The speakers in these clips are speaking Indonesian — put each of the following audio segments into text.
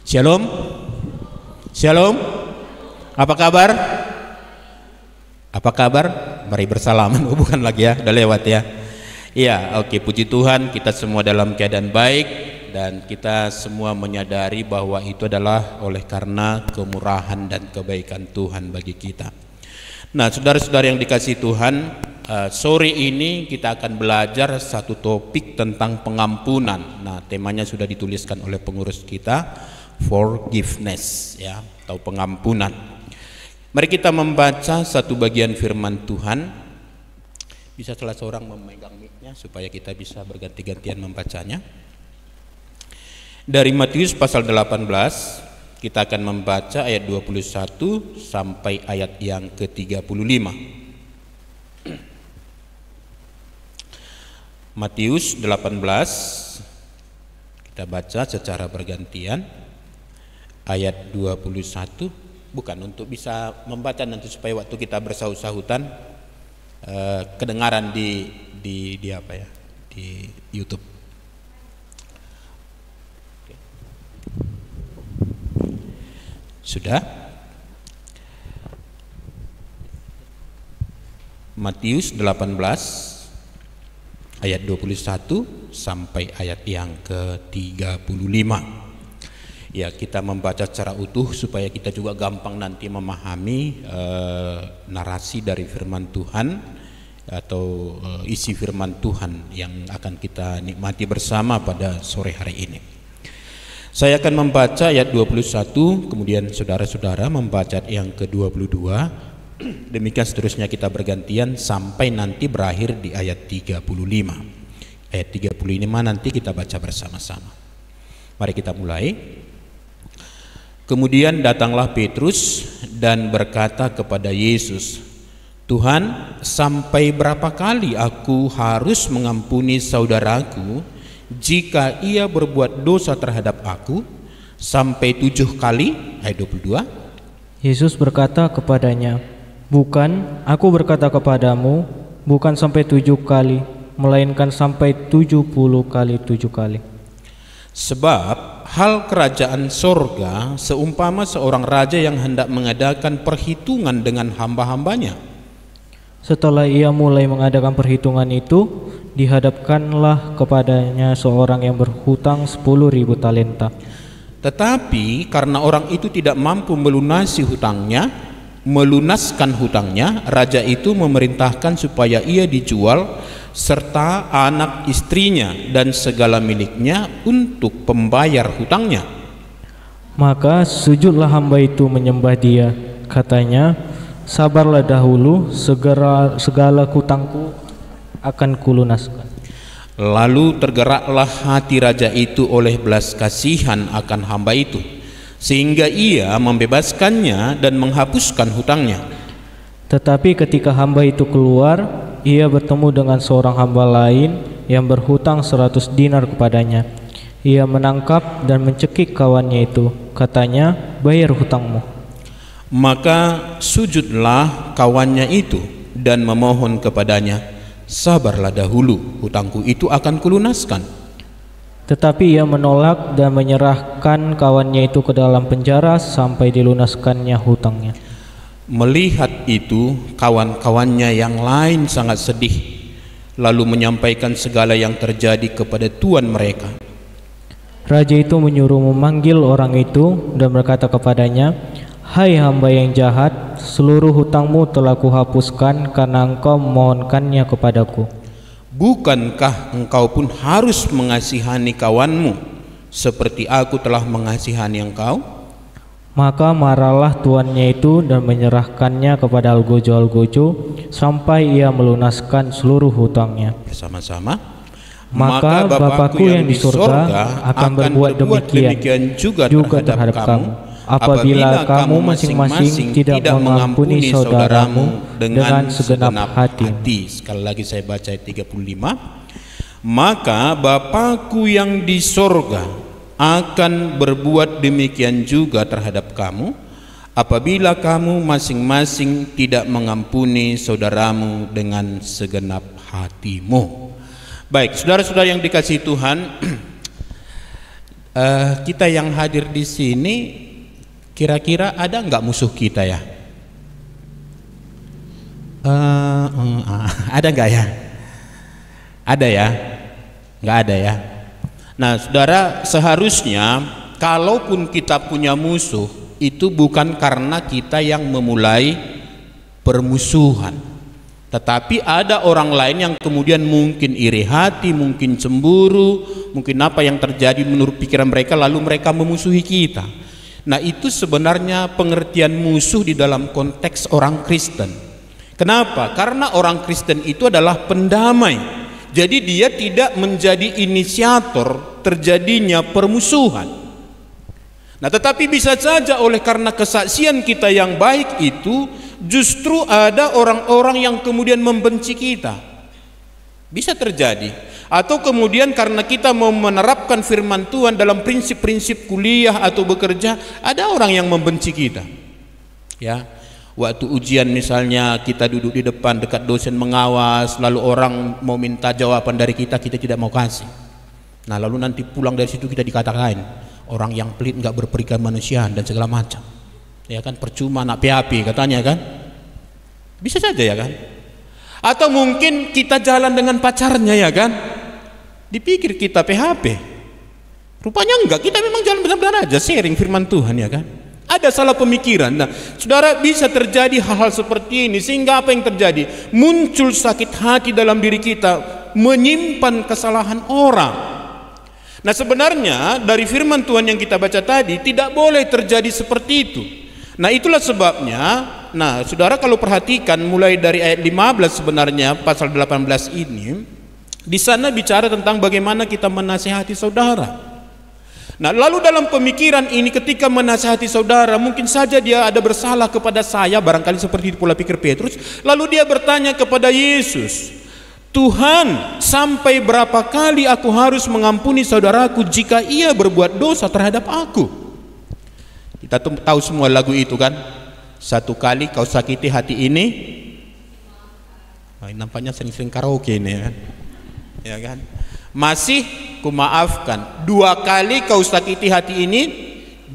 Shalom. Shalom. Apa kabar? Apa kabar? Mari bersalaman. Oh, bukan lagi ya, udah lewat ya. Iya, oke, puji Tuhan, kita semua dalam keadaan baik dan kita semua menyadari bahwa itu adalah oleh karena kemurahan dan kebaikan Tuhan bagi kita. Nah, saudara-saudara yang dikasihi Tuhan, sore ini kita akan belajar satu topik tentang pengampunan. Nah, temanya sudah dituliskan oleh pengurus kita, forgiveness, ya, atau pengampunan. Mari kita membaca satu bagian firman Tuhan. Bisa salah seorang memegang mic-nya supaya kita bisa berganti-gantian membacanya. Dari Matius pasal 18, kita akan membaca ayat 21 sampai ayat yang ke-35. Matius 18, kita baca secara bergantian. Ayat 21, bukan untuk bisa membaca nanti supaya waktu kita bersahut-sahutan kedengaran di apa ya, di YouTube. Oke. Sudah? Matius 18 ayat 21 sampai ayat yang ke-35. Ya, kita membaca secara utuh supaya kita juga gampang nanti memahami narasi dari firman Tuhan atau isi firman Tuhan yang akan kita nikmati bersama pada sore hari ini. Saya akan membaca ayat 21, kemudian saudara-saudara membaca yang ke-22. Demikian seterusnya kita bergantian sampai nanti berakhir di ayat 35. Ayat 35 nanti kita baca bersama-sama. Mari kita mulai. Kemudian datanglah Petrus dan berkata kepada Yesus, "Tuhan, sampai berapa kali aku harus mengampuni saudaraku jika ia berbuat dosa terhadap aku? Sampai 7 kali?" Ayat 22. Yesus berkata kepadanya, "Bukan, aku berkata kepadamu, bukan sampai 7 kali, melainkan sampai 70 kali 7 kali. Sebab hal kerajaan sorga seumpama seorang raja yang hendak mengadakan perhitungan dengan hamba-hambanya. Setelah ia mulai mengadakan perhitungan itu, dihadapkanlah kepadanya seorang yang berhutang 10.000 talenta. Tetapi karena orang itu tidak mampu melunaskan hutangnya, raja itu memerintahkan supaya ia dijual serta anak istrinya dan segala miliknya untuk pembayar hutangnya. Maka sujudlah hamba itu menyembah dia. Katanya, sabarlah dahulu, segala hutangku akan kulunaskan. Lalu tergeraklah hati raja itu oleh belas kasihan akan hamba itu, sehingga ia membebaskannya dan menghapuskan hutangnya. Tetapi ketika hamba itu keluar, ia bertemu dengan seorang hamba lain yang berhutang 100 dinar kepadanya. Ia menangkap dan mencekik kawannya itu. Katanya, bayar hutangmu. Maka sujudlah kawannya itu dan memohon kepadanya, sabarlah dahulu, hutangku itu akan kulunaskan. Tetapi ia menolak dan menyerahkan kawannya itu ke dalam penjara sampai dilunaskannya hutangnya. Melihat itu, kawan-kawannya yang lain sangat sedih, lalu menyampaikan segala yang terjadi kepada tuan mereka. Raja itu menyuruh memanggil orang itu dan berkata kepadanya, "Hai hamba yang jahat, seluruh hutangmu telah kuhapuskan karena engkau memohonkannya kepadaku. Bukankah engkau pun harus mengasihani kawanmu seperti aku telah mengasihani engkau?" Maka marahlah tuannya itu dan menyerahkannya kepada algojo-algojo sampai ia melunaskan seluruh hutangnya. Bersama-sama. Maka Bapakku yang di surga akan berbuat demikian juga terhadap kamu, apabila kamu masing-masing tidak mengampuni saudaramu dengan segenap hati. Sekali lagi saya baca ayat 35. Maka Bapakku yang di surga akan berbuat demikian juga terhadap kamu, apabila kamu masing-masing tidak mengampuni saudaramu dengan segenap hatimu. Baik, saudara-saudara yang dikasihi Tuhan, Kita yang hadir di sini kira-kira ada nggak musuh kita ya? Ada nggak ya? Ada ya? Nggak ada ya? Nah, saudara, seharusnya kalaupun kita punya musuh, itu bukan karena kita yang memulai permusuhan, tetapi ada orang lain yang kemudian mungkin iri hati, mungkin cemburu, mungkin apa yang terjadi menurut pikiran mereka, lalu mereka memusuhi kita. Nah, itu sebenarnya pengertian musuh di dalam konteks orang Kristen. Kenapa? Karena orang Kristen itu adalah pendamai. Jadi dia tidak menjadi inisiator terjadinya permusuhan. Nah, tetapi bisa saja oleh karena kesaksian kita yang baik itu, justru ada orang-orang yang kemudian membenci kita. Bisa terjadi. Atau kemudian karena kita mau menerapkan firman Tuhan dalam prinsip-prinsip kuliah atau bekerja, ada orang yang membenci kita. Ya, waktu ujian misalnya kita duduk di depan dekat dosen mengawas, lalu orang mau minta jawaban dari kita, kita tidak mau kasih. Nah, lalu nanti pulang dari situ kita dikatakan orang yang pelit, nggak berperikan manusiaan dan segala macam. Ya kan, percuma nak PHP katanya kan. Bisa saja ya kan. Atau mungkin kita jalan dengan pacarnya ya kan. Dipikir kita PHP. Rupanya enggak, kita memang jalan benar-benar aja sharing firman Tuhan ya kan. Ada salah pemikiran. Nah, saudara, bisa terjadi hal-hal seperti ini sehingga apa yang terjadi? Muncul sakit hati dalam diri kita, menyimpan kesalahan orang. Nah, sebenarnya dari firman Tuhan yang kita baca tadi tidak boleh terjadi seperti itu. Nah, itulah sebabnya, nah saudara kalau perhatikan mulai dari ayat 15 sebenarnya pasal 18 ini, di sana bicara tentang bagaimana kita menasihati saudara. Nah, lalu dalam pemikiran ini ketika menasihati saudara, mungkin saja dia ada bersalah kepada saya, barangkali seperti pola pikir Petrus, lalu dia bertanya kepada Yesus, Tuhan, sampai berapa kali aku harus mengampuni saudaraku jika ia berbuat dosa terhadap aku? Kita tahu semua lagu itu kan? Satu kali kau sakiti hati ini, nampaknya sering-sering karaoke ini kan? Ya kan? Masih kumaafkan. Dua kali kau sakiti hati ini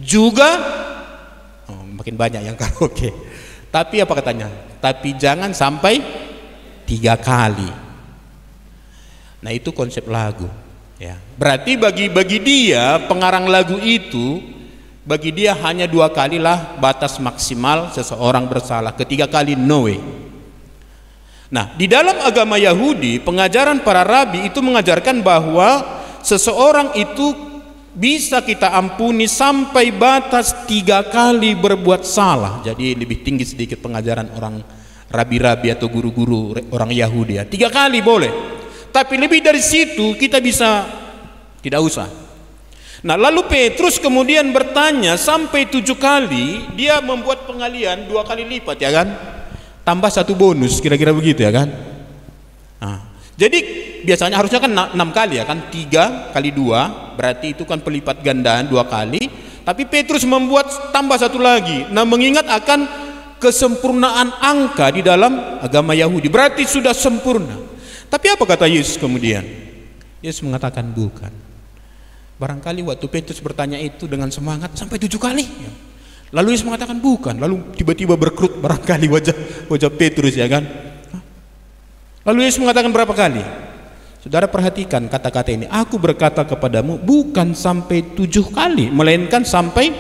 juga, makin banyak yang karaoke. Tapi apa katanya? Tapi jangan sampai 3 kali. Nah, itu konsep lagu ya. Berarti bagi dia pengarang lagu itu, bagi dia hanya 2 kalilah batas maksimal seseorang bersalah, ketiga kali no way. Nah, di dalam agama Yahudi, pengajaran para rabi itu mengajarkan bahwa seseorang itu bisa kita ampuni sampai batas 3 kali berbuat salah. Jadi lebih tinggi sedikit pengajaran orang rabi-rabi atau guru-guru orang Yahudi ya. 3 kali boleh. Tapi lebih dari situ kita bisa tidak usah. Nah, lalu Petrus kemudian bertanya sampai 7 kali, dia membuat pengalian 2 kali lipat ya kan, tambah 1 bonus, kira-kira begitu ya kan. Nah, jadi biasanya harusnya kan 6 kali ya kan, 3 kali 2 berarti itu kan pelipat gandaan 2 kali, tapi Petrus membuat tambah 1 lagi. Nah, mengingat akan kesempurnaan angka di dalam agama Yahudi, berarti sudah sempurna. Tapi apa kata Yesus kemudian? Yesus mengatakan bukan. Barangkali waktu Petrus bertanya itu dengan semangat sampai 7 kali. Lalu Yesus mengatakan bukan. Lalu tiba-tiba berkerut barangkali wajah Petrus ya kan. Lalu Yesus mengatakan berapa kali? Saudara perhatikan kata-kata ini. Aku berkata kepadamu bukan sampai 7 kali, melainkan sampai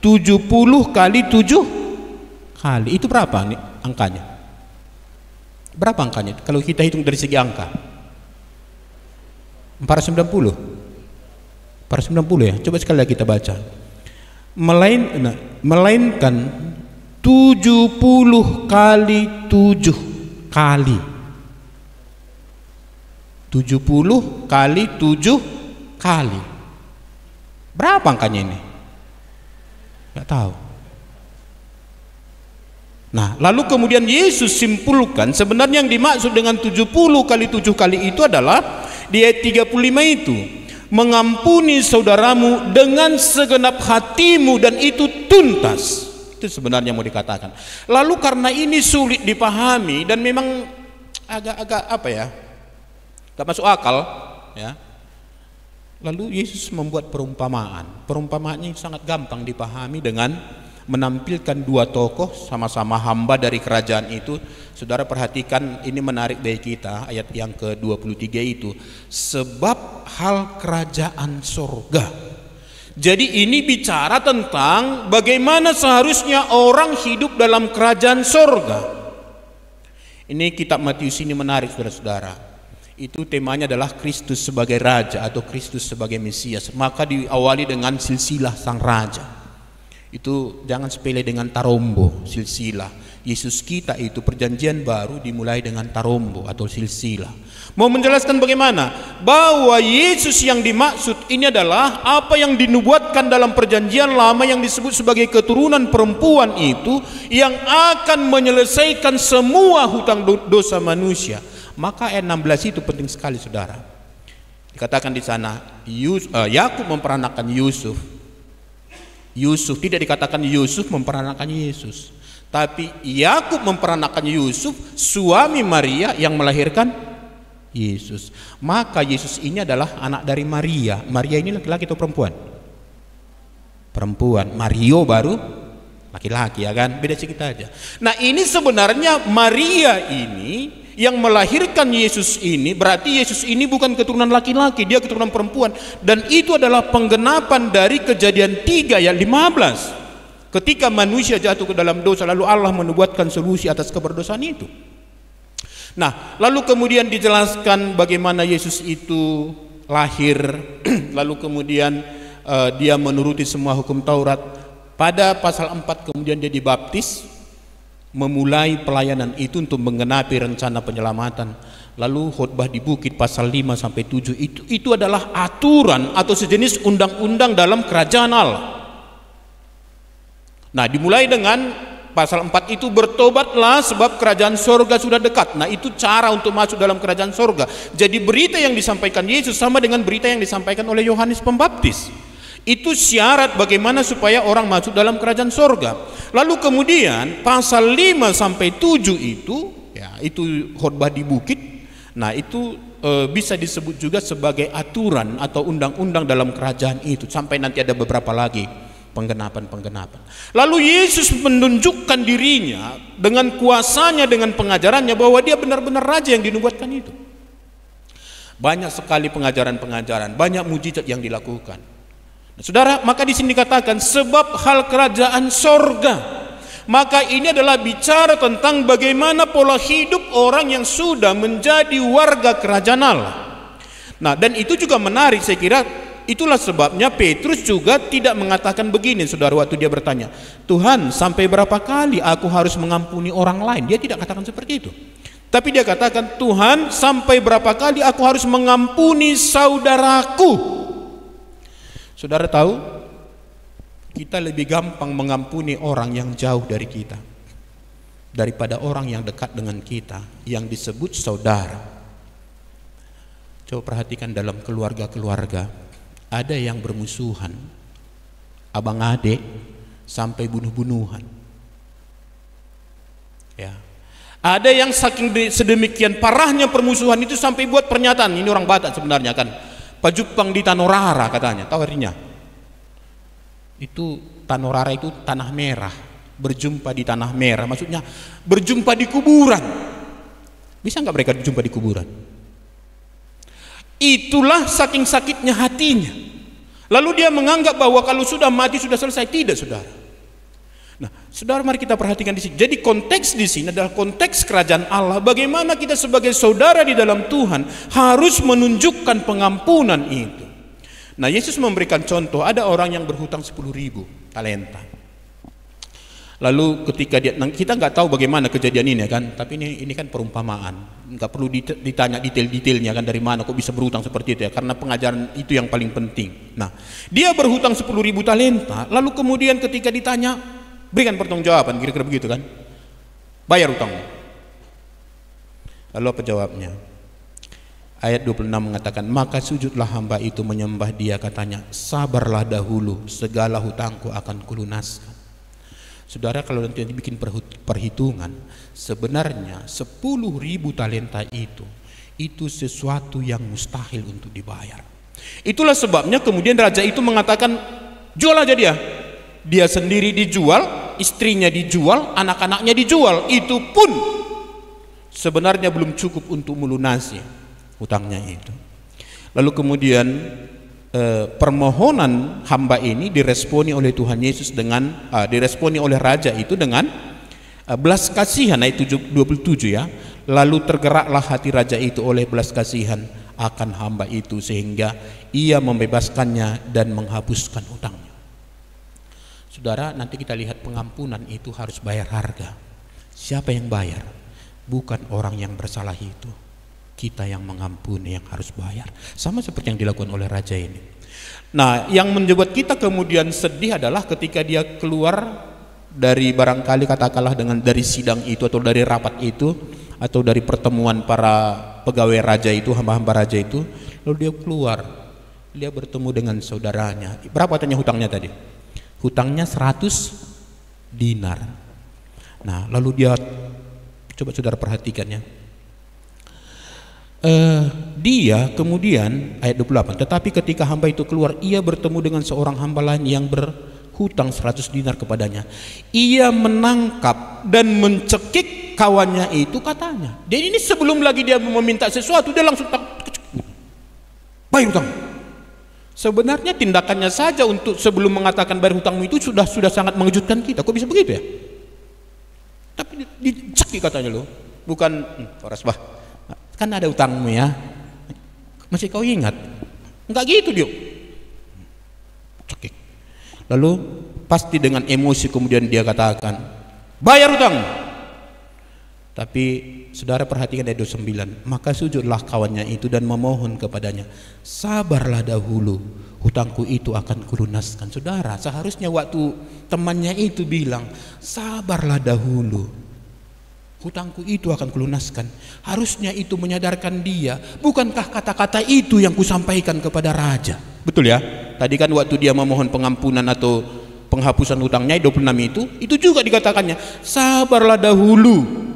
70 kali 7 kali. Itu berapa nih angkanya? Berapa angkanya? Kalau kita hitung dari segi angka 490 ya. Coba sekali lagi kita baca. Melainkan 70 kali 7 kali. 70 kali 7 kali. Berapa angkanya ini? Gak tahu. Nah, lalu kemudian Yesus simpulkan sebenarnya yang dimaksud dengan 70 kali 7 kali itu adalah di ayat 35 itu, mengampuni saudaramu dengan segenap hatimu dan itu tuntas. Itu sebenarnya mau dikatakan. Lalu karena ini sulit dipahami dan memang agak-agak apa ya, gak masuk akal ya. Lalu Yesus membuat perumpamaan. Perumpamaannya sangat gampang dipahami dengan menampilkan dua tokoh sama-sama hamba dari kerajaan itu. Saudara perhatikan, ini menarik bagi kita, ayat yang ke-23 itu. Sebab hal kerajaan sorga. Jadi ini bicara tentang bagaimana seharusnya orang hidup dalam kerajaan sorga. Ini kitab Matius ini menarik, saudara-saudara. Itu temanya adalah Kristus sebagai Raja atau Kristus sebagai Mesias. Maka diawali dengan silsilah sang Raja. Itu jangan sepele dengan tarombo, silsilah. Yesus kita itu perjanjian baru dimulai dengan tarombo atau silsilah. Mau menjelaskan bagaimana? Bahwa Yesus yang dimaksud ini adalah apa yang dinubuatkan dalam perjanjian lama yang disebut sebagai keturunan perempuan itu, yang akan menyelesaikan semua hutang dosa manusia. Maka ayat 16 itu penting sekali, saudara. Dikatakan di sana, Yakub memperanakan Yusuf. Yusuf tidak dikatakan Yusuf memperanakan Yesus, tapi Yakub memperanakan Yusuf, suami Maria yang melahirkan Yesus. Maka Yesus ini adalah anak dari Maria. Maria ini laki-laki atau perempuan? Perempuan. Mario baru laki-laki, ya kan? Beda sedikit aja. Nah, ini sebenarnya Maria ini yang melahirkan Yesus ini, berarti Yesus ini bukan keturunan laki-laki, dia keturunan perempuan. Dan itu adalah penggenapan dari Kejadian 3 ayat 15. Ketika manusia jatuh ke dalam dosa, lalu Allah menubuatkan solusi atas keberdosaan itu. Nah, lalu kemudian dijelaskan bagaimana Yesus itu lahir, lalu kemudian dia menuruti semua hukum Taurat. Pada pasal 4 kemudian dia dibaptis, memulai pelayanan itu untuk menggenapi rencana penyelamatan. Lalu khotbah di bukit pasal 5 sampai 7 itu adalah aturan atau sejenis undang-undang dalam kerajaan Allah. Nah, dimulai dengan pasal 4 itu, bertobatlah sebab kerajaan sorga sudah dekat. Nah, itu cara untuk masuk dalam kerajaan sorga. Jadi berita yang disampaikan Yesus sama dengan berita yang disampaikan oleh Yohanes Pembaptis. Itu syarat bagaimana supaya orang masuk dalam kerajaan sorga. Lalu kemudian pasal 5 sampai 7 itu, ya, itu khotbah di bukit. Nah, itu bisa disebut juga sebagai aturan atau undang-undang dalam kerajaan itu, sampai nanti ada beberapa lagi penggenapan. Lalu Yesus menunjukkan dirinya dengan kuasanya, dengan pengajarannya, bahwa dia benar-benar raja yang dinubuatkan itu. Banyak sekali pengajaran-pengajaran, banyak mujizat yang dilakukan. Nah, saudara, maka di sini dikatakan sebab hal kerajaan sorga. Maka ini adalah bicara tentang bagaimana pola hidup orang yang sudah menjadi warga kerajaan Allah. Nah, dan itu juga menarik, saya kira itulah sebabnya Petrus juga tidak mengatakan begini, saudara, waktu dia bertanya, Tuhan, sampai berapa kali aku harus mengampuni orang lain? Dia tidak katakan seperti itu. Tapi dia katakan, Tuhan, sampai berapa kali aku harus mengampuni saudaraku? Saudara tahu, kita lebih gampang mengampuni orang yang jauh dari kita daripada orang yang dekat dengan kita, yang disebut saudara. Coba perhatikan dalam keluarga-keluarga, ada yang bermusuhan, abang adik sampai bunuh-bunuhan. Ya. Ada yang saking sedemikian parahnya permusuhan itu sampai buat pernyataan, ini orang Batak sebenarnya kan, Pajupang di Tanorara katanya, tahu artinya? Itu Tanorara itu tanah merah, berjumpa di tanah merah, maksudnya berjumpa di kuburan. Bisa nggak mereka berjumpa di kuburan? Itulah saking sakitnya hatinya. Lalu dia menganggap bahwa kalau sudah mati sudah selesai. Tidak, saudara. Nah, saudara, mari kita perhatikan di sini. Jadi konteks di sini adalah konteks kerajaan Allah. Bagaimana kita sebagai saudara di dalam Tuhan harus menunjukkan pengampunan itu. Nah, Yesus memberikan contoh. Ada orang yang berhutang 10.000 talenta. Lalu ketika kita nggak tahu bagaimana kejadian ini kan, tapi ini kan perumpamaan, nggak perlu ditanya detail-detailnya kan, dari mana kok bisa berhutang seperti itu ya, karena pengajaran itu yang paling penting. Nah, dia berhutang 10.000 talenta, lalu kemudian ketika ditanya, berikan pertanggungjawaban, kira-kira begitu kan, bayar hutangmu. Lalu apa jawabnya? Ayat 26 mengatakan, maka sujudlah hamba itu menyembah dia, katanya, sabarlah dahulu, segala hutangku akan kulunaskan. Saudara, kalau nanti bikin perhitungan, sebenarnya 10.000 talenta itu sesuatu yang mustahil untuk dibayar. Itulah sebabnya kemudian raja itu mengatakan, jual aja dia. Dia sendiri dijual, istrinya dijual, anak-anaknya dijual. Itu pun sebenarnya belum cukup untuk melunasi hutangnya itu. Lalu kemudian permohonan hamba ini diresponi oleh Tuhan Yesus dengan diresponi oleh raja itu dengan belas kasihan, ayat 27 ya. Lalu tergeraklah hati raja itu oleh belas kasihan akan hamba itu, sehingga ia membebaskannya dan menghapuskan hutangnya. Saudara, nanti kita lihat pengampunan itu harus bayar harga. Siapa yang bayar? Bukan orang yang bersalah itu. Kita yang mengampuni yang harus bayar. Sama seperti yang dilakukan oleh raja ini. Nah, yang membuat kita kemudian sedih adalah ketika dia keluar dari, barangkali katakanlah dari sidang itu atau dari rapat itu atau dari pertemuan para pegawai raja itu, hamba-hamba raja itu, lalu dia keluar, dia bertemu dengan saudaranya. Berapa tanya hutangnya tadi? Hutangnya 100 dinar. Nah, lalu dia, coba saudara perhatikan ya, dia kemudian ayat 28, tetapi ketika hamba itu keluar, ia bertemu dengan seorang hamba lain yang berhutang 100 dinar kepadanya. Ia menangkap dan mencekik kawannya itu, katanya. Dan ini sebelum lagi dia meminta sesuatu, dia langsung bayar hutang. Sebenarnya tindakannya saja untuk sebelum mengatakan bayar hutangmu itu sudah sangat mengejutkan kita. Kok bisa begitu ya? Tapi dicekik katanya loh, bukan Horas bah, kan ada utangmu ya, masih kau ingat? Enggak gitu dia, cekik. Lalu pasti dengan emosi kemudian dia katakan, bayar hutang. Tapi saudara perhatikan ayat 29, maka sujudlah kawannya itu dan memohon kepadanya, sabarlah dahulu, hutangku itu akan kulunaskan. Saudara, seharusnya waktu temannya itu bilang, sabarlah dahulu, hutangku itu akan kulunaskan, harusnya itu menyadarkan dia, bukankah kata-kata itu yang kusampaikan kepada raja? Betul ya? Tadi kan waktu dia memohon pengampunan atau penghapusan hutangnya 26 itu juga dikatakannya, sabarlah dahulu,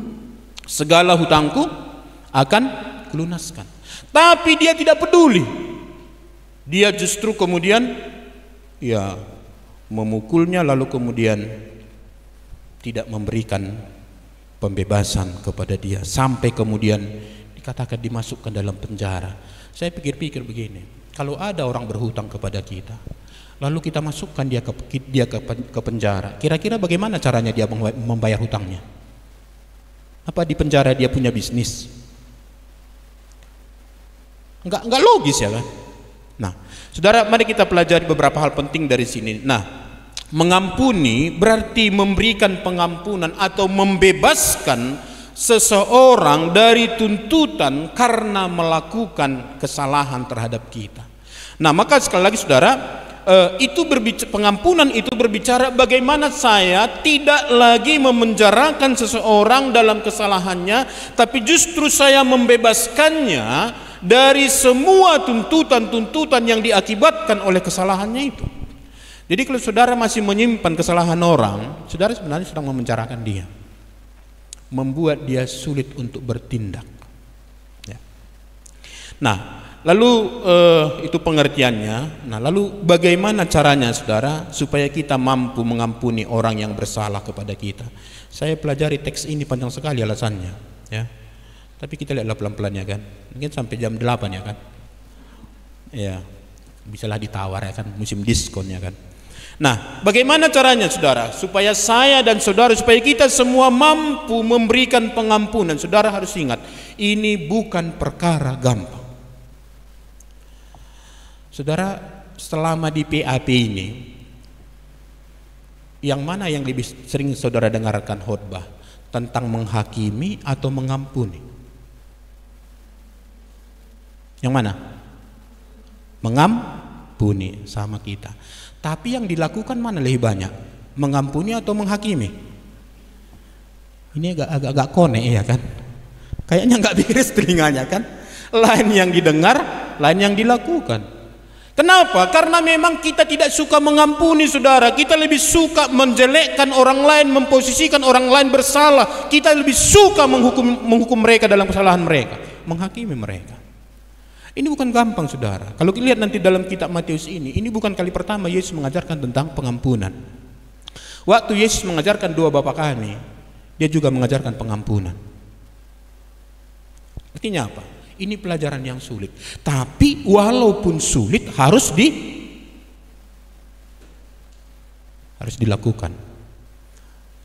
segala hutangku akan kulunaskan. Tapi dia tidak peduli. Dia justru kemudian ya memukulnya, lalu kemudian tidak memberikan pembebasan kepada dia, sampai kemudian dikatakan dimasukkan dalam penjara. Saya pikir-pikir begini, kalau ada orang berhutang kepada kita, lalu kita masukkan dia ke penjara, kira-kira bagaimana caranya dia membayar hutangnya? Apa di penjara dia punya bisnis? Enggak logis ya kan? Nah, saudara, mari kita pelajari beberapa hal penting dari sini. Nah, mengampuni berarti memberikan pengampunan atau membebaskan seseorang dari tuntutan karena melakukan kesalahan terhadap kita. Nah, maka sekali lagi saudara, pengampunan itu berbicara bagaimana saya tidak lagi memenjarakan seseorang dalam kesalahannya, tapi justru saya membebaskannya dari semua tuntutan-tuntutan yang diakibatkan oleh kesalahannya itu. Jadi kalau saudara masih menyimpan kesalahan orang, saudara sebenarnya sedang memenjarakan dia, membuat dia sulit untuk bertindak ya. Nah, lalu itu pengertiannya. Nah, lalu bagaimana caranya saudara supaya kita mampu mengampuni orang yang bersalah kepada kita? Saya pelajari teks ini panjang sekali alasannya ya. Tapi kita lihatlah pelan-pelan ya kan. Mungkin sampai jam 8 ya kan. Ya, bisalah ditawar ya kan, musim diskon ya kan. Nah, bagaimana caranya saudara supaya saya dan saudara, supaya kita semua mampu memberikan pengampunan? Saudara harus ingat, ini bukan perkara gampang. Saudara, selama di PAP ini, yang mana yang lebih sering saudara dengarkan khotbah? Tentang menghakimi atau mengampuni? Yang mana? Mengampuni, sama kita. Tapi yang dilakukan mana lebih banyak? Mengampuni atau menghakimi? Ini agak konek ya kan? Kayaknya nggak beres telinganya kan? Lain yang didengar, lain yang dilakukan. Kenapa? Karena memang kita tidak suka mengampuni saudara. Kita lebih suka menjelekkan orang lain, memposisikan orang lain bersalah. Kita lebih suka menghukum mereka dalam kesalahan mereka, menghakimi mereka. Ini bukan gampang, saudara. Kalau kita lihat nanti dalam kitab Matius ini bukan kali pertama Yesus mengajarkan tentang pengampunan. Waktu Yesus mengajarkan doa Bapa Kami, dia juga mengajarkan pengampunan. Artinya apa? Ini pelajaran yang sulit. Tapi walaupun sulit harus dilakukan.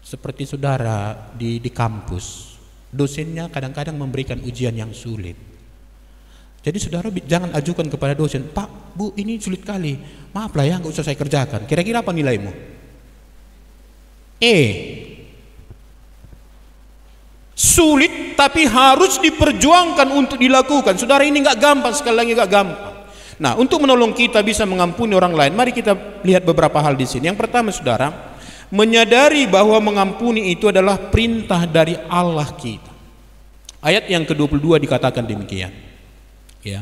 Seperti saudara di kampus, dosennya kadang-kadang memberikan ujian yang sulit. Jadi saudara jangan ajukan kepada dosen, Pak, Bu, ini sulit kali, maaflah ya, nggak usah saya kerjakan. Kira-kira apa nilaimu? Sulit tapi harus diperjuangkan untuk dilakukan. Saudara, ini nggak gampang, sekali lagi nggak gampang. Nah, untuk menolong kita bisa mengampuni orang lain, mari kita lihat beberapa hal di sini. Yang pertama, saudara, menyadari bahwa mengampuni itu adalah perintah dari Allah kita. Ayat yang ke-22 dikatakan demikian. Ya.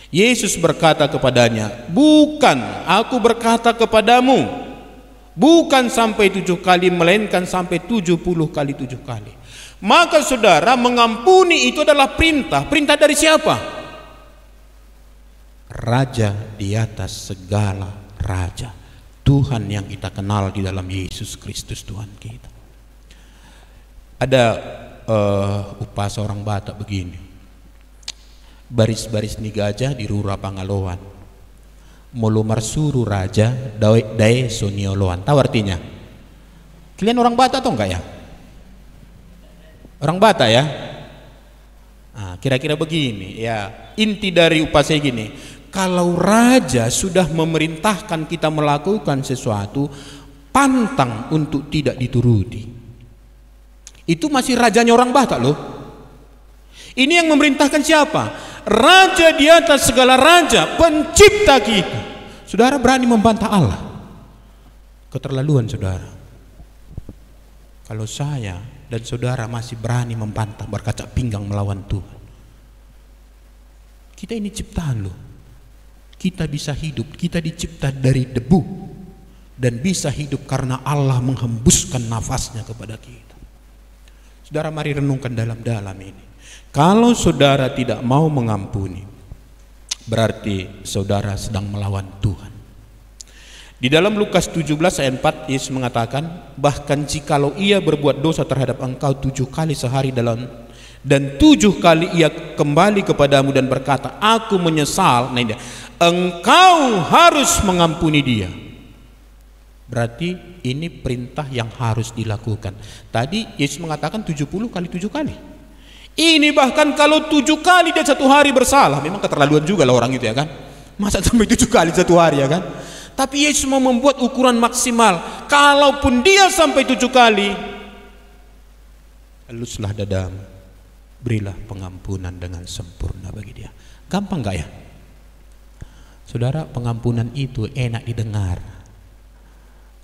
Yesus berkata kepadanya, bukan aku berkata kepadamu, bukan sampai 7 kali, melainkan sampai 70 kali 7 kali. Maka saudara, mengampuni itu adalah perintah. Perintah dari siapa? Raja di atas segala raja, Tuhan yang kita kenal di dalam Yesus Kristus Tuhan kita. Ada upah seorang Batak begini, baris-baris ni gajah di rura Pangaloan, mulu marsuru raja dae sonioloan. Tahu artinya? Kalian orang Batak atau enggak ya? Orang Batak ya? Nah, kira-kira begini ya, inti dari upah saya gini, kalau raja sudah memerintahkan kita melakukan sesuatu, pantang untuk tidak dituruti. Itu masih rajanya orang Batak loh. Ini yang memerintahkan siapa? Raja di atas segala raja, pencipta kita. Saudara berani membantah Allah? Keterlaluan, saudara. Kalau saya dan saudara masih berani membantah, berkacak pinggang melawan Tuhan. Kita ini ciptaan loh. Kita bisa hidup, kita dicipta dari debu dan bisa hidup karena Allah menghembuskan nafasnya kepada kita. Saudara, mari renungkan dalam-dalam ini. Kalau saudara tidak mau mengampuni, berarti saudara sedang melawan Tuhan. Di dalam Lukas 17 ayat 4, Yesus mengatakan, bahkan jikalau ia berbuat dosa terhadap engkau 7 kali sehari dan 7 kali ia kembali kepadamu dan berkata, aku menyesal, nah ini, engkau harus mengampuni dia. Berarti ini perintah yang harus dilakukan. Tadi Yesus mengatakan 70 kali 7 kali. Ini bahkan kalau 7 kali dia 1 hari bersalah, memang keterlaluan juga lah orang itu ya kan. Masa sampai 7 kali 1 hari ya kan. Tapi Yesus mau membuat ukuran maksimal. Kalaupun dia sampai 7 kali, haluslah dadamu, berilah pengampunan dengan sempurna bagi dia. Gampang gak ya? Saudara, pengampunan itu enak didengar,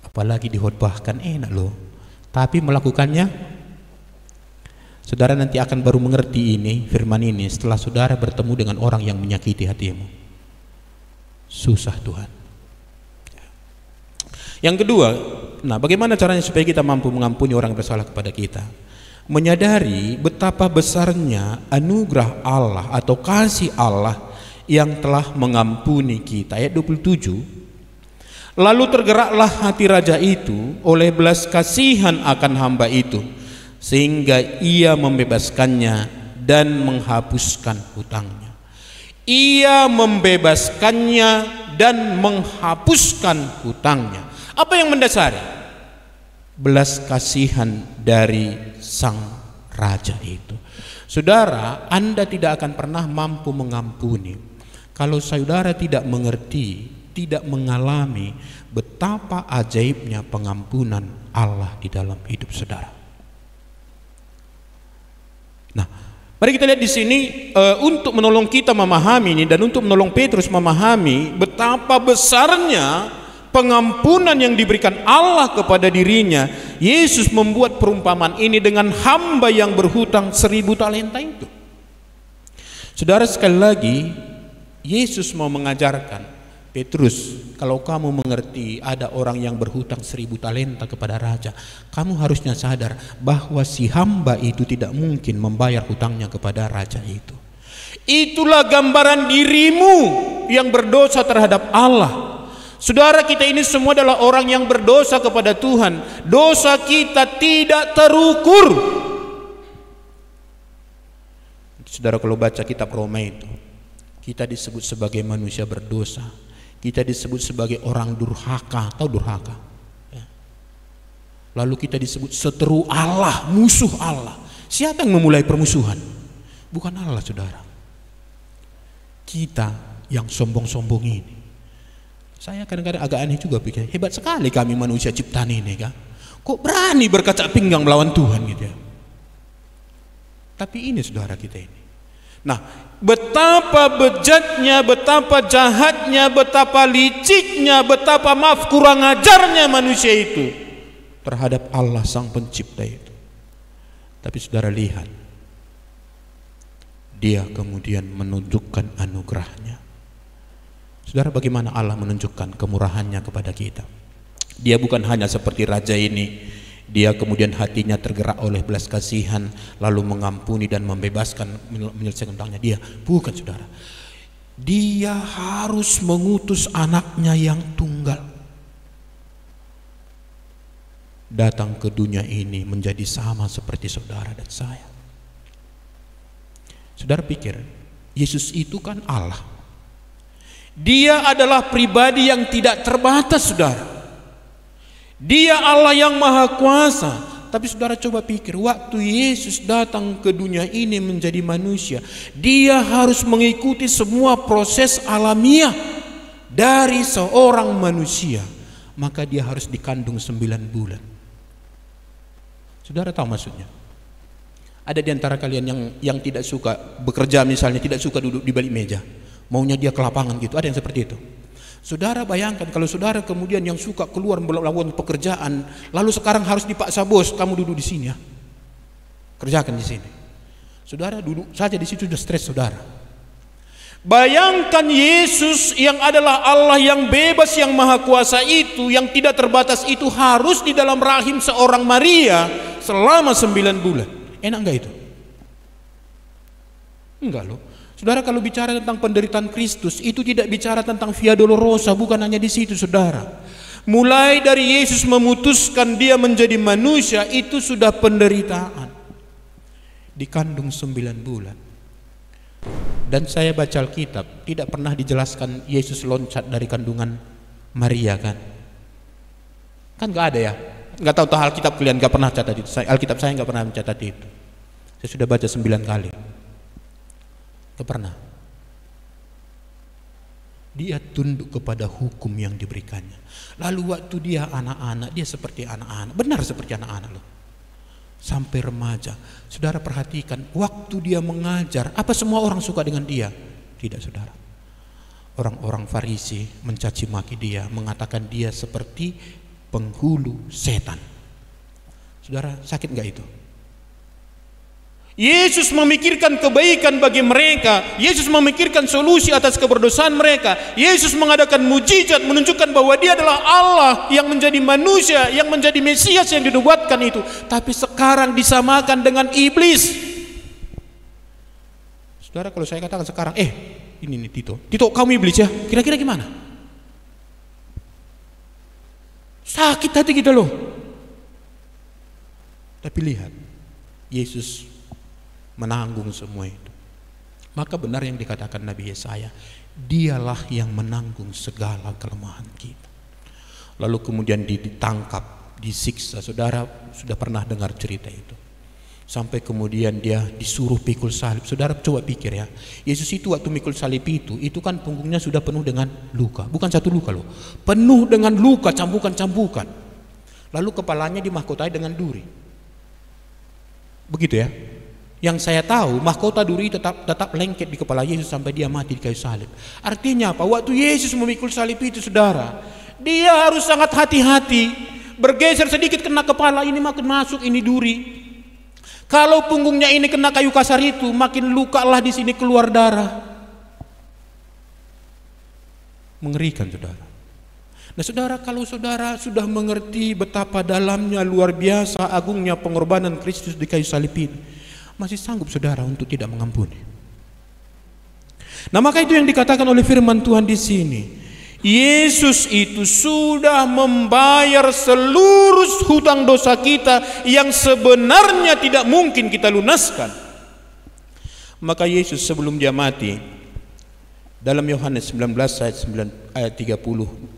apalagi dihotbahkan, enak loh. Tapi melakukannya, saudara nanti akan baru mengerti ini, firman ini, setelah saudara bertemu dengan orang yang menyakiti hatimu. Susah Tuhan. Yang kedua, nah bagaimana caranya supaya kita mampu mengampuni orang yang bersalah kepada kita? Menyadari betapa besarnya anugerah Allah atau kasih Allah yang telah mengampuni kita. Ayat 27, lalu tergeraklah hati raja itu oleh belas kasihan akan hamba itu, sehingga ia membebaskannya dan menghapuskan hutangnya. Ia membebaskannya dan menghapuskan hutangnya. Apa yang mendasari? Belas kasihan dari sang raja itu. Saudara, Anda tidak akan pernah mampu mengampuni kalau saudara tidak mengerti, tidak mengalami betapa ajaibnya pengampunan Allah di dalam hidup saudara. Nah, mari kita lihat di sini untuk menolong kita memahami ini dan untuk menolong Petrus memahami betapa besarnya pengampunan yang diberikan Allah kepada dirinya. Yesus membuat perumpamaan ini dengan hamba yang berhutang 1000 talenta itu. Saudara, sekali lagi Yesus mau mengajarkan, Petrus, kalau kamu mengerti ada orang yang berhutang 1000 talenta kepada raja, kamu harusnya sadar bahwa si hamba itu tidak mungkin membayar hutangnya kepada raja itu. Itulah gambaran dirimu yang berdosa terhadap Allah. Saudara, kita ini semua adalah orang yang berdosa kepada Tuhan. Dosa kita tidak terukur. Saudara, kalau baca kitab Roma itu, kita disebut sebagai manusia berdosa. Kita disebut sebagai orang durhaka. Tahu durhaka? Lalu kita disebut seteru Allah, musuh Allah. Siapa yang memulai permusuhan? Bukan Allah, saudara. Kita yang sombong-sombong ini. Saya kadang-kadang agak aneh juga pikir, hebat sekali kami manusia ciptaan ini, kan? Kok berani berkacak pinggang melawan Tuhan gitu ya? Tapi ini saudara kita ini. Nah, betapa bejatnya, betapa jahatnya, betapa liciknya, betapa maaf kurang ajarnya manusia itu terhadap Allah Sang Pencipta itu. Tapi saudara lihat, Dia kemudian menunjukkan anugerahnya. Saudara, bagaimana Allah menunjukkan kemurahannya kepada kita? Dia bukan hanya seperti raja ini. Dia kemudian hatinya tergerak oleh belas kasihan, lalu mengampuni dan membebaskan, menyelesaikan tentangnya. Dia bukan, saudara. Dia harus mengutus anaknya yang tunggal datang ke dunia ini menjadi sama seperti saudara dan saya. Saudara pikir, Yesus itu kan Allah. Dia adalah pribadi yang tidak terbatas, saudara. Dia Allah yang maha kuasa. Tapi saudara coba pikir, waktu Yesus datang ke dunia ini menjadi manusia, Dia harus mengikuti semua proses alamiah dari seorang manusia. Maka Dia harus dikandung 9 bulan. Saudara tahu maksudnya? Ada di antara kalian yang tidak suka bekerja, misalnya tidak suka duduk di balik meja, maunya dia ke lapangan gitu. Ada yang seperti itu. Saudara bayangkan kalau saudara kemudian yang suka keluar melakukan pekerjaan, lalu sekarang harus dipaksa bos, kamu duduk di sini ya, kerjakan di sini. Saudara duduk saja di situ sudah stres, saudara. Bayangkan Yesus yang adalah Allah yang bebas, yang maha kuasa itu, yang tidak terbatas itu, harus di dalam rahim seorang Maria selama 9 bulan. Enak enggak itu? Enggak loh. Saudara, kalau bicara tentang penderitaan Kristus, itu tidak bicara tentang Via Dolorosa, bukan hanya di situ, saudara. Mulai dari Yesus memutuskan Dia menjadi manusia, itu sudah penderitaan. Dikandung 9 bulan. Dan saya baca Alkitab, tidak pernah dijelaskan Yesus loncat dari kandungan Maria, kan? Kan nggak ada ya? Nggak tahu Alkitab kalian nggak pernah catat itu. Alkitab saya nggak pernah mencatat itu. Saya sudah baca 9 kali. Nggak pernah. Dia tunduk kepada hukum yang diberikannya. Lalu waktu dia anak-anak, dia seperti anak-anak. Benar seperti anak-anak loh. Sampai remaja. Saudara perhatikan, waktu dia mengajar, apa semua orang suka dengan dia? Tidak, saudara. Orang-orang Farisi mencaci maki dia, mengatakan dia seperti penghulu setan. Saudara, sakit enggak itu? Yesus memikirkan kebaikan bagi mereka. Yesus memikirkan solusi atas keberdosaan mereka. Yesus mengadakan mujizat menunjukkan bahwa Dia adalah Allah yang menjadi manusia, yang menjadi Mesias yang dinubuatkan itu. Tapi sekarang disamakan dengan iblis. Saudara, kalau saya katakan sekarang, ini nih Tito kamu iblis ya, kira-kira gimana? Sakit hati kita loh. Tapi lihat, Yesus menanggung semua itu. Maka benar yang dikatakan Nabi Yesaya, Dialah yang menanggung segala kelemahan kita. Lalu kemudian ditangkap, disiksa. Saudara sudah pernah dengar cerita itu. Sampai kemudian dia disuruh pikul salib. Saudara coba pikir ya, Yesus itu waktu mikul salib itu kan punggungnya sudah penuh dengan luka. Bukan satu luka loh, penuh dengan luka, cambukan-cambukan. Lalu kepalanya dimahkotai dengan duri. Begitu ya. Yang saya tahu, mahkota duri tetap lengket di kepala Yesus sampai dia mati di kayu salib. Artinya apa? Waktu Yesus memikul salib itu, saudara, dia harus sangat hati-hati. Bergeser sedikit kena kepala, ini makin masuk, ini duri. Kalau punggungnya ini kena kayu kasar itu, makin luka lah di sini, keluar darah. Mengerikan, saudara. Nah, saudara, kalau saudara sudah mengerti betapa dalamnya, luar biasa, agungnya pengorbanan Kristus di kayu salib ini, masih sanggup saudara untuk tidak mengampuni? Nah, maka itu yang dikatakan oleh firman Tuhan di sini. Yesus itu sudah membayar seluruh hutang dosa kita yang sebenarnya tidak mungkin kita lunaskan. Maka Yesus sebelum dia mati, dalam Yohanes 19 ayat 30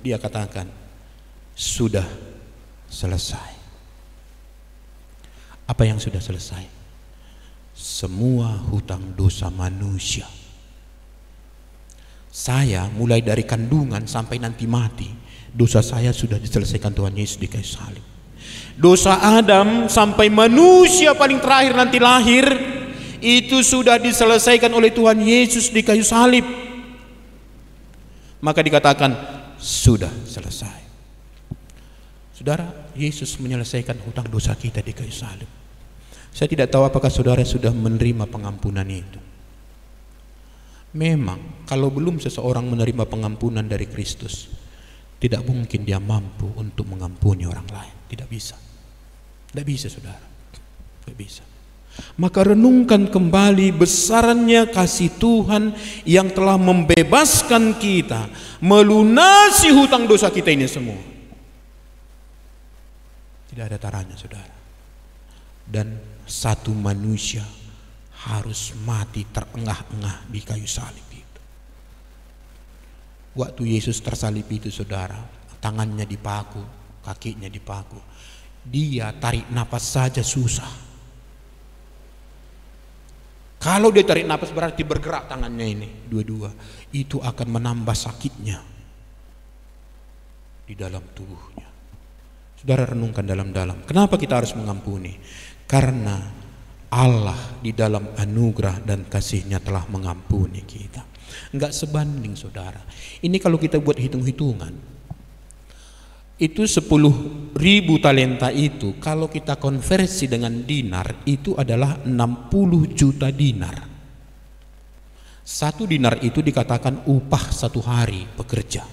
dia katakan, sudah selesai. Apa yang sudah selesai? Semua hutang dosa manusia. Saya mulai dari kandungan sampai nanti mati, dosa saya sudah diselesaikan Tuhan Yesus di kayu salib. Dosa Adam sampai manusia paling terakhir nanti lahir, itu sudah diselesaikan oleh Tuhan Yesus di kayu salib. Maka dikatakan sudah selesai. Saudara, Yesus menyelesaikan hutang dosa kita di kayu salib. Saya tidak tahu apakah saudara sudah menerima pengampunan itu. Memang kalau belum seseorang menerima pengampunan dari Kristus, tidak mungkin dia mampu untuk mengampuni orang lain. Tidak bisa. Tidak bisa, saudara. Tidak bisa. Maka renungkan kembali besarnya kasih Tuhan yang telah membebaskan kita, melunasi hutang dosa kita ini semua. Tidak ada taranya, saudara. Dan satu manusia harus mati terengah-engah di kayu salib itu. Waktu Yesus tersalib itu, saudara, tangannya dipaku, kakinya dipaku, dia tarik napas saja susah. Kalau dia tarik napas berarti bergerak tangannya ini dua-dua, itu akan menambah sakitnya di dalam tubuhnya. Saudara, renungkan dalam-dalam, kenapa kita harus mengampuni? Karena Allah di dalam anugerah dan kasih-Nya telah mengampuni kita. Enggak sebanding, saudara. Ini kalau kita buat hitung-hitungan, itu 10.000 talenta itu kalau kita konversi dengan dinar, itu adalah 60 juta dinar. Satu dinar itu dikatakan upah satu hari pekerja.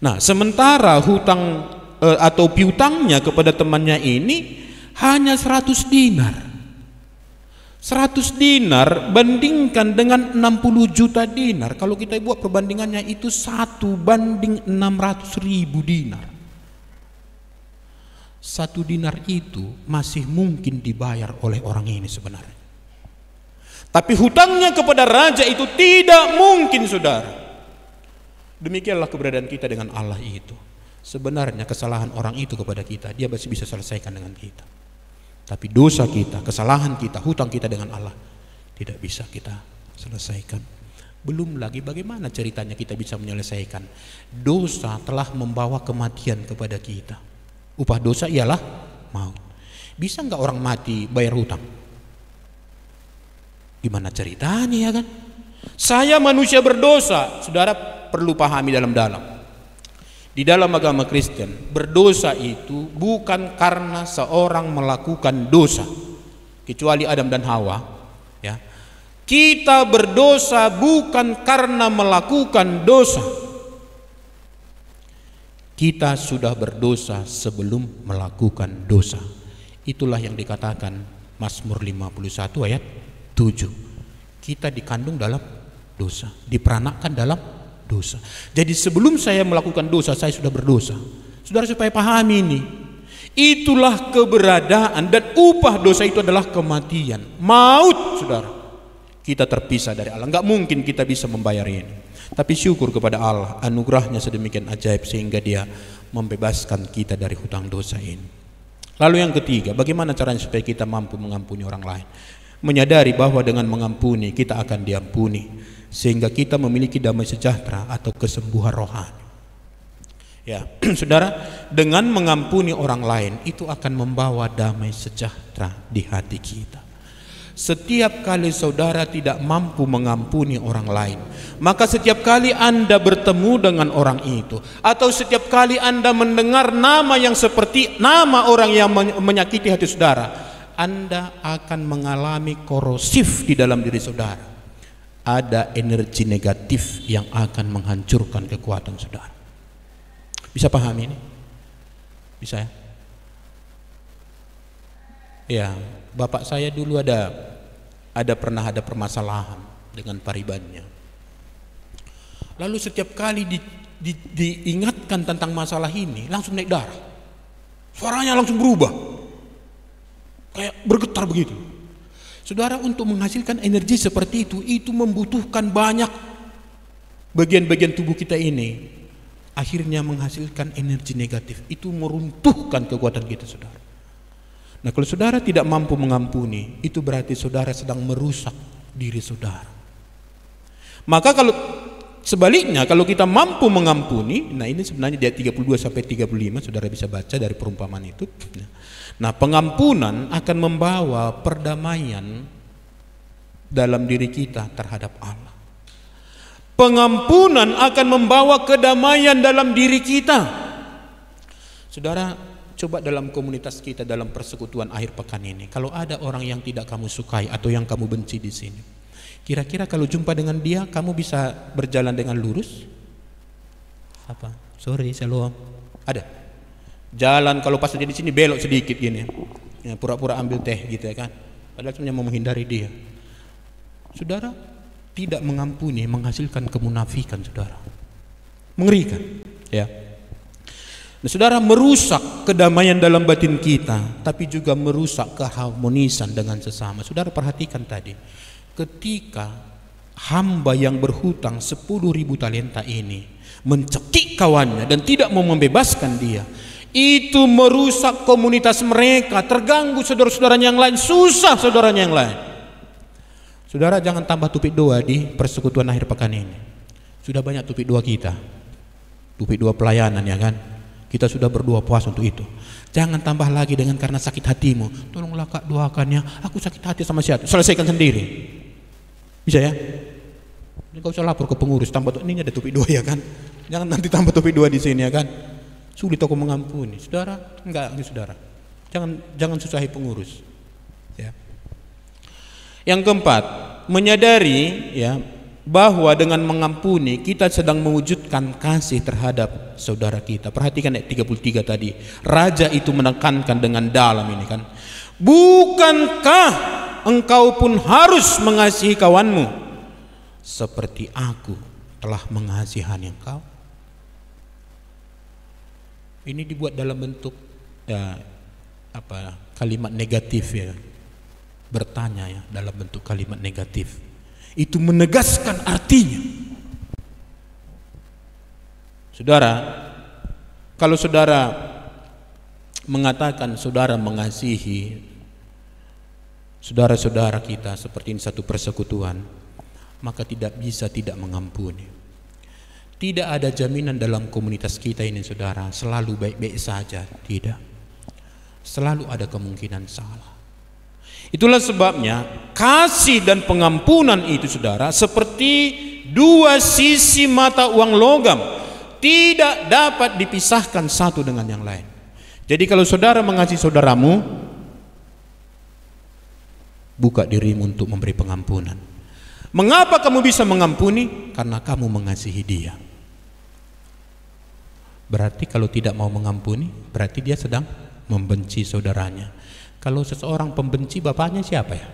Nah, sementara hutang atau piutangnya kepada temannya ini hanya 100 dinar. 100 dinar bandingkan dengan 60 juta dinar. Kalau kita buat perbandingannya itu 1:600.000 dinar. 1 dinar itu masih mungkin dibayar oleh orang ini sebenarnya. Tapi hutangnya kepada raja itu tidak mungkin, saudara. Demikianlah keberadaan kita dengan Allah itu. Sebenarnya kesalahan orang itu kepada kita, dia masih bisa selesaikan dengan kita. Tapi dosa kita, kesalahan kita, hutang kita dengan Allah tidak bisa kita selesaikan. Belum lagi bagaimana ceritanya kita bisa menyelesaikan. Dosa telah membawa kematian kepada kita. Upah dosa ialah maut. Bisa enggak orang mati bayar hutang? Gimana ceritanya, ya kan? Saya manusia berdosa. Saudara perlu pahami dalam-dalam. Di dalam agama Kristen, berdosa itu bukan karena seorang melakukan dosa, kecuali Adam dan Hawa, ya. Kita berdosa bukan karena melakukan dosa. Kita sudah berdosa sebelum melakukan dosa. Itulah yang dikatakan Mazmur 51 ayat 7. Kita dikandung dalam dosa, diperanakkan dalam dosa. Jadi sebelum saya melakukan dosa, saya sudah berdosa. Saudara, supaya pahami ini, itulah keberadaan dan upah dosa itu adalah kematian, maut, saudara. Kita terpisah dari Allah. Enggak mungkin kita bisa membayar ini. Tapi syukur kepada Allah, anugerahnya sedemikian ajaib sehingga Dia membebaskan kita dari hutang dosa ini. Lalu yang ketiga, bagaimana caranya supaya kita mampu mengampuni orang lain? Menyadari bahwa dengan mengampuni kita akan diampuni, sehingga kita memiliki damai sejahtera atau kesembuhan rohani. Ya, saudara, dengan mengampuni orang lain itu akan membawa damai sejahtera di hati kita. Setiap kali saudara tidak mampu mengampuni orang lain, maka setiap kali Anda bertemu dengan orang itu, atau setiap kali Anda mendengar nama yang seperti nama orang yang menyakiti hati saudara, Anda akan mengalami korosif di dalam diri saudara. Ada energi negatif yang akan menghancurkan kekuatan saudara. Bisa pahami ini? Bisa, ya? Ya, bapak saya dulu pernah ada permasalahan dengan paribannya. Lalu setiap kali diingatkan tentang masalah ini, langsung naik darah. Suaranya langsung berubah. Kayak bergetar begitu. Saudara, untuk menghasilkan energi seperti itu membutuhkan banyak bagian-bagian tubuh kita ini. Akhirnya menghasilkan energi negatif. Itu meruntuhkan kekuatan kita, saudara. Nah, kalau saudara tidak mampu mengampuni, itu berarti saudara sedang merusak diri saudara. Maka kalau sebaliknya, kalau kita mampu mengampuni, nah ini sebenarnya di ayat 32 sampai 35 saudara bisa baca dari perumpamaan itu. Nah, pengampunan akan membawa perdamaian dalam diri kita terhadap Allah. Pengampunan akan membawa kedamaian dalam diri kita. Saudara, coba dalam komunitas kita, dalam persekutuan akhir pekan ini, kalau ada orang yang tidak kamu sukai atau yang kamu benci di sini, kira-kira kalau jumpa dengan dia, kamu bisa berjalan dengan lurus? Apa? Sorry, shalom. Ada? Jalan kalau pas dia di sini belok sedikit gini, ya, pura-pura ambil teh gitu ya kan? Padahal sebenarnya mau menghindari dia. Saudara, tidak mengampuni menghasilkan kemunafikan, saudara. Mengerikan, ya. Nah, saudara, merusak kedamaian dalam batin kita, tapi juga merusak keharmonisan dengan sesama. Saudara perhatikan tadi, ketika hamba yang berhutang 10.000 talenta ini mencekik kawannya dan tidak mau membebaskan dia, itu merusak komunitas mereka, terganggu saudara-saudaranya yang lain, susah saudaranya yang lain. Saudara, jangan tambah tupik doa di persekutuan akhir pekan ini. Sudah banyak tupik doa kita, tupik doa pelayanan, ya kan? Kita sudah berdoa puas untuk itu. Jangan tambah lagi dengan karena sakit hatimu, tolonglah Kak doakannya, aku sakit hati sama siapa, selesaikan sendiri. Bisa ya? Ini kau usah lapor ke pengurus, tambah ini ada tupik doa, ya kan? Jangan nanti tambah tupik doa di sini, ya kan? Sulit aku mengampuni. Saudara, enggak saudara. Jangan susahi pengurus. Ya. Yang keempat, menyadari ya bahwa dengan mengampuni kita sedang mewujudkan kasih terhadap saudara kita. Perhatikan ayat 33 tadi. Raja itu menekankan dengan dalam ini kan. Bukankah engkau pun harus mengasihi kawanmu seperti aku telah mengasihani engkau? Ini dibuat dalam bentuk ya, kalimat negatif ya, bertanya ya, dalam bentuk kalimat negatif. Itu menegaskan artinya. Saudara, kalau saudara mengatakan saudara mengasihi saudara-saudara kita seperti ini satu persekutuan, maka tidak bisa tidak mengampuni. Tidak ada jaminan dalam komunitas kita ini, saudara, selalu baik-baik saja. Tidak. Selalu ada kemungkinan salah. Itulah sebabnya kasih dan pengampunan itu, saudara, seperti dua sisi mata uang logam, tidak dapat dipisahkan satu dengan yang lain. Jadi kalau saudara mengasihi saudaramu, buka dirimu untuk memberi pengampunan. Mengapa kamu bisa mengampuni? Karena kamu mengasihi dia. Berarti kalau tidak mau mengampuni, berarti dia sedang membenci saudaranya. Kalau seseorang pembenci, bapaknya siapa ya?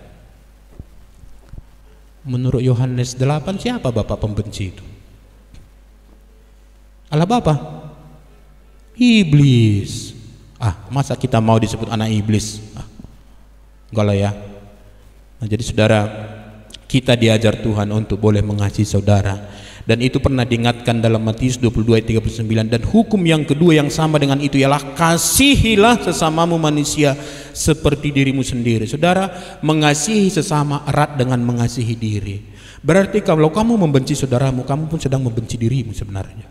Menurut Yohanes 8, siapa bapak pembenci itu? Allah Bapa? Iblis. Masa kita mau disebut anak iblis? Enggak lah ya. Nah, jadi saudara, kita diajar Tuhan untuk boleh mengasihi saudara, dan itu pernah diingatkan dalam Matius 22 ayat 39. Dan hukum yang kedua yang sama dengan itu ialah kasihilah sesamamu manusia seperti dirimu sendiri. Saudara, mengasihi sesama erat dengan mengasihi diri. Berarti kalau kamu membenci saudaramu, kamu pun sedang membenci dirimu sebenarnya.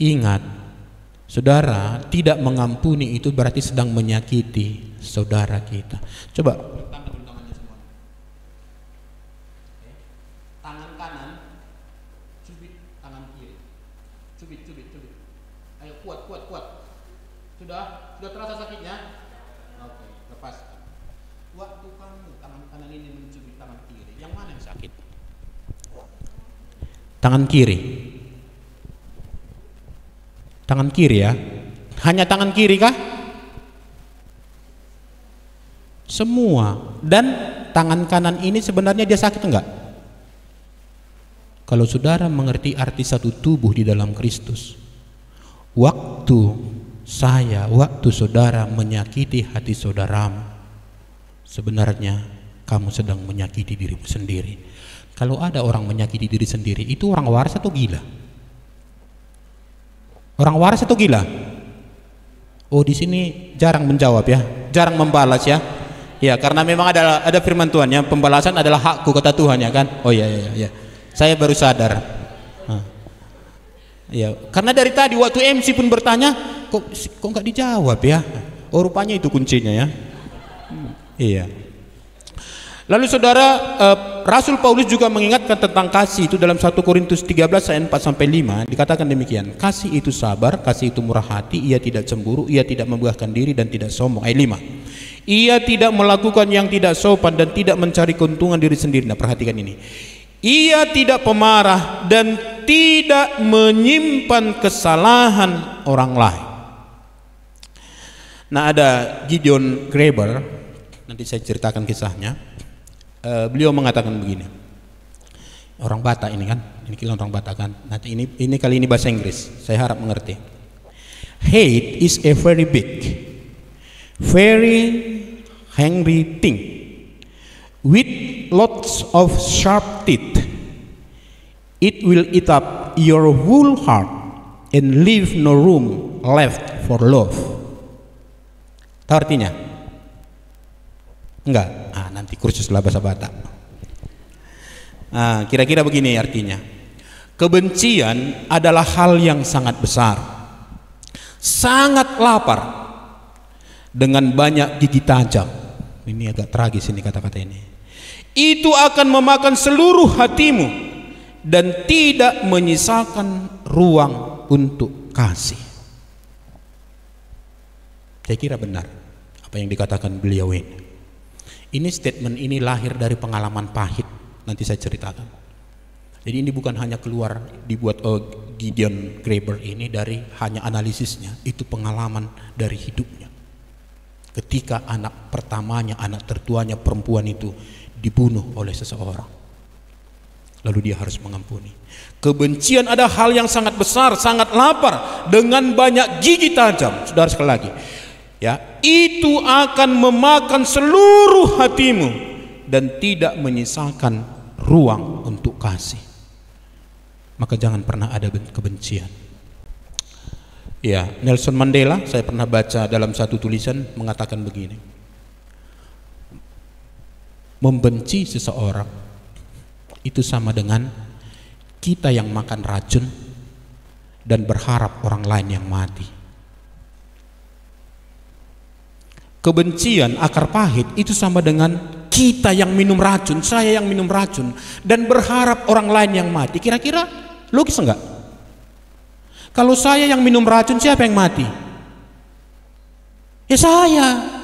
Ingat, saudara, tidak mengampuni itu berarti sedang menyakiti saudara kita. Coba sudah terasa sakitnya? Oke, lepaskan. Waktu kamu tangan kanan ini mencubit tangan kiri, yang mana yang sakit? Tangan kiri. Tangan kiri ya? Hanya tangan kiri kah? Semua. Dan tangan kanan ini sebenarnya dia sakit enggak? Kalau saudara mengerti arti satu tubuh di dalam Kristus, waktu saudara menyakiti hati saudaramu, sebenarnya kamu sedang menyakiti dirimu sendiri. Kalau ada orang menyakiti diri sendiri, itu orang waras atau gila? Orang waras atau gila? Oh, di sini jarang menjawab ya, jarang membalas ya. Ya, karena memang ada firman Tuhan ya, pembalasan adalah hakku kata Tuhan ya kan. Oh iya. Saya baru sadar. Ya, karena dari tadi waktu MC pun bertanya, kok nggak dijawab ya? Oh, rupanya itu kuncinya ya. Iya. Lalu saudara, Rasul Paulus juga mengingatkan tentang kasih itu dalam 1 Korintus 13 ayat 4-5 dikatakan demikian. Kasih itu sabar, kasih itu murah hati, ia tidak cemburu, ia tidak memegahkan diri dan tidak sombong. Ayat 5. Ia tidak melakukan yang tidak sopan dan tidak mencari keuntungan diri sendiri. Nah, perhatikan ini. Ia tidak pemarah dan tidak menyimpan kesalahan orang lain. Nah, ada Gideon Graeber, nanti saya ceritakan kisahnya. Beliau mengatakan begini. Orang Batak ini kan, ini orang Batak kan. Nanti ini kali ini bahasa Inggris. Saya harap mengerti. Hate is a very big, very hungry thing with lots of sharp teeth. It will eat up your whole heart and leave no room left for love. Tahu artinya? Enggak? Nanti kursuslah bahasa Batak. Kira-kira begini artinya. Kebencian adalah hal yang sangat besar, sangat lapar, dengan banyak gigi tajam. Ini agak tragis ini kata-kata ini. Itu akan memakan seluruh hatimu dan tidak menyisakan ruang untuk kasih. Saya kira benar apa yang dikatakan beliau ini. Ini statement ini lahir dari pengalaman pahit. Nanti saya ceritakan. Jadi ini bukan hanya keluar dibuat Gideon Graeber ini dari hanya analisisnya. Itu pengalaman dari hidupnya. Ketika anak pertamanya, anak tertuanya perempuan itu dibunuh oleh seseorang, lalu dia harus mengampuni. Kebencian ada hal yang sangat besar, sangat lapar, dengan banyak gigi tajam. Saudara, sekali lagi ya, itu akan memakan seluruh hatimu dan tidak menyisakan ruang untuk kasih. Maka jangan pernah ada kebencian. Ya, Nelson Mandela, saya pernah baca dalam satu tulisan mengatakan begini. Membenci seseorang itu sama dengan kita yang makan racun dan berharap orang lain yang mati. Kebencian akar pahit itu sama dengan kita yang minum racun, saya yang minum racun dan berharap orang lain yang mati. Kira-kira logis enggak? Kalau saya yang minum racun, siapa yang mati? Ya saya.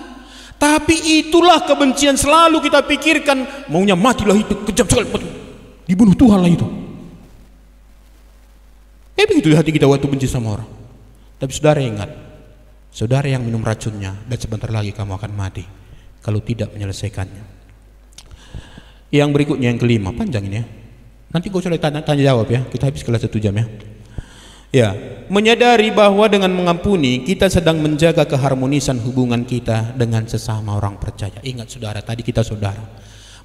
Tapi itulah kebencian, selalu kita pikirkan maunya matilah itu, kejam sekali, dibunuh Tuhan lah itu. Begitu di hati kita waktu benci sama orang. Tapi saudara ingat, saudara yang minum racunnya dan sebentar lagi kamu akan mati kalau tidak menyelesaikannya. Yang berikutnya, yang kelima, panjang ini ya. Nanti gue sudah tanya jawab ya. Kita habis kelas 1 jam ya. Ya, menyadari bahwa dengan mengampuni kita sedang menjaga keharmonisan hubungan kita dengan sesama orang percaya. Ingat saudara, tadi kita saudara.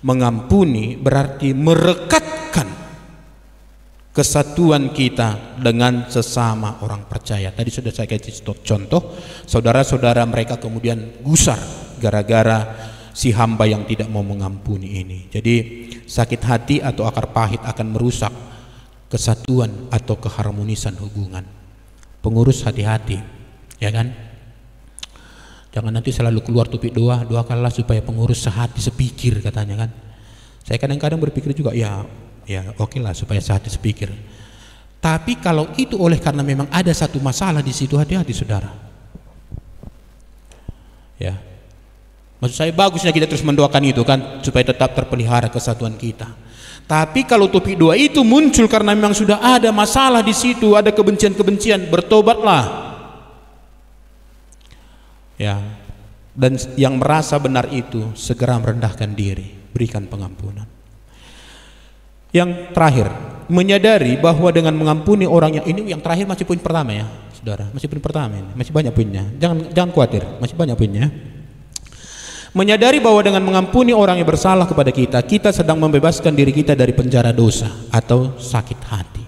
Mengampuni berarti merekatkan kesatuan kita dengan sesama orang percaya. Tadi sudah saya kasih contoh, saudara-saudara mereka kemudian gusar gara-gara si hamba yang tidak mau mengampuni ini. Jadi sakit hati atau akar pahit akan merusak kesatuan atau keharmonisan hubungan. Pengurus hati-hati, ya kan? Jangan nanti selalu keluar topik doakanlah supaya pengurus sehati sepikir katanya kan. Saya kadang-kadang berpikir juga ya oke lah supaya sehati sepikir. Tapi kalau itu oleh karena memang ada satu masalah di situ, hati-hati saudara. Ya, maksud saya bagusnya kita terus mendoakan itu kan supaya tetap terpelihara kesatuan kita. Tapi kalau topik doa itu muncul karena memang sudah ada masalah di situ, ada kebencian-kebencian, bertobatlah. Ya. Dan yang merasa benar itu segera merendahkan diri, berikan pengampunan. Yang terakhir, menyadari bahwa dengan mengampuni orang yang terakhir masih poin pertama ya, saudara, masih poin pertama ini, masih banyak poinnya. Jangan khawatir, masih banyak poinnya. Menyadari bahwa dengan mengampuni orang yang bersalah kepada kita, kita sedang membebaskan diri kita dari penjara dosa atau sakit hati.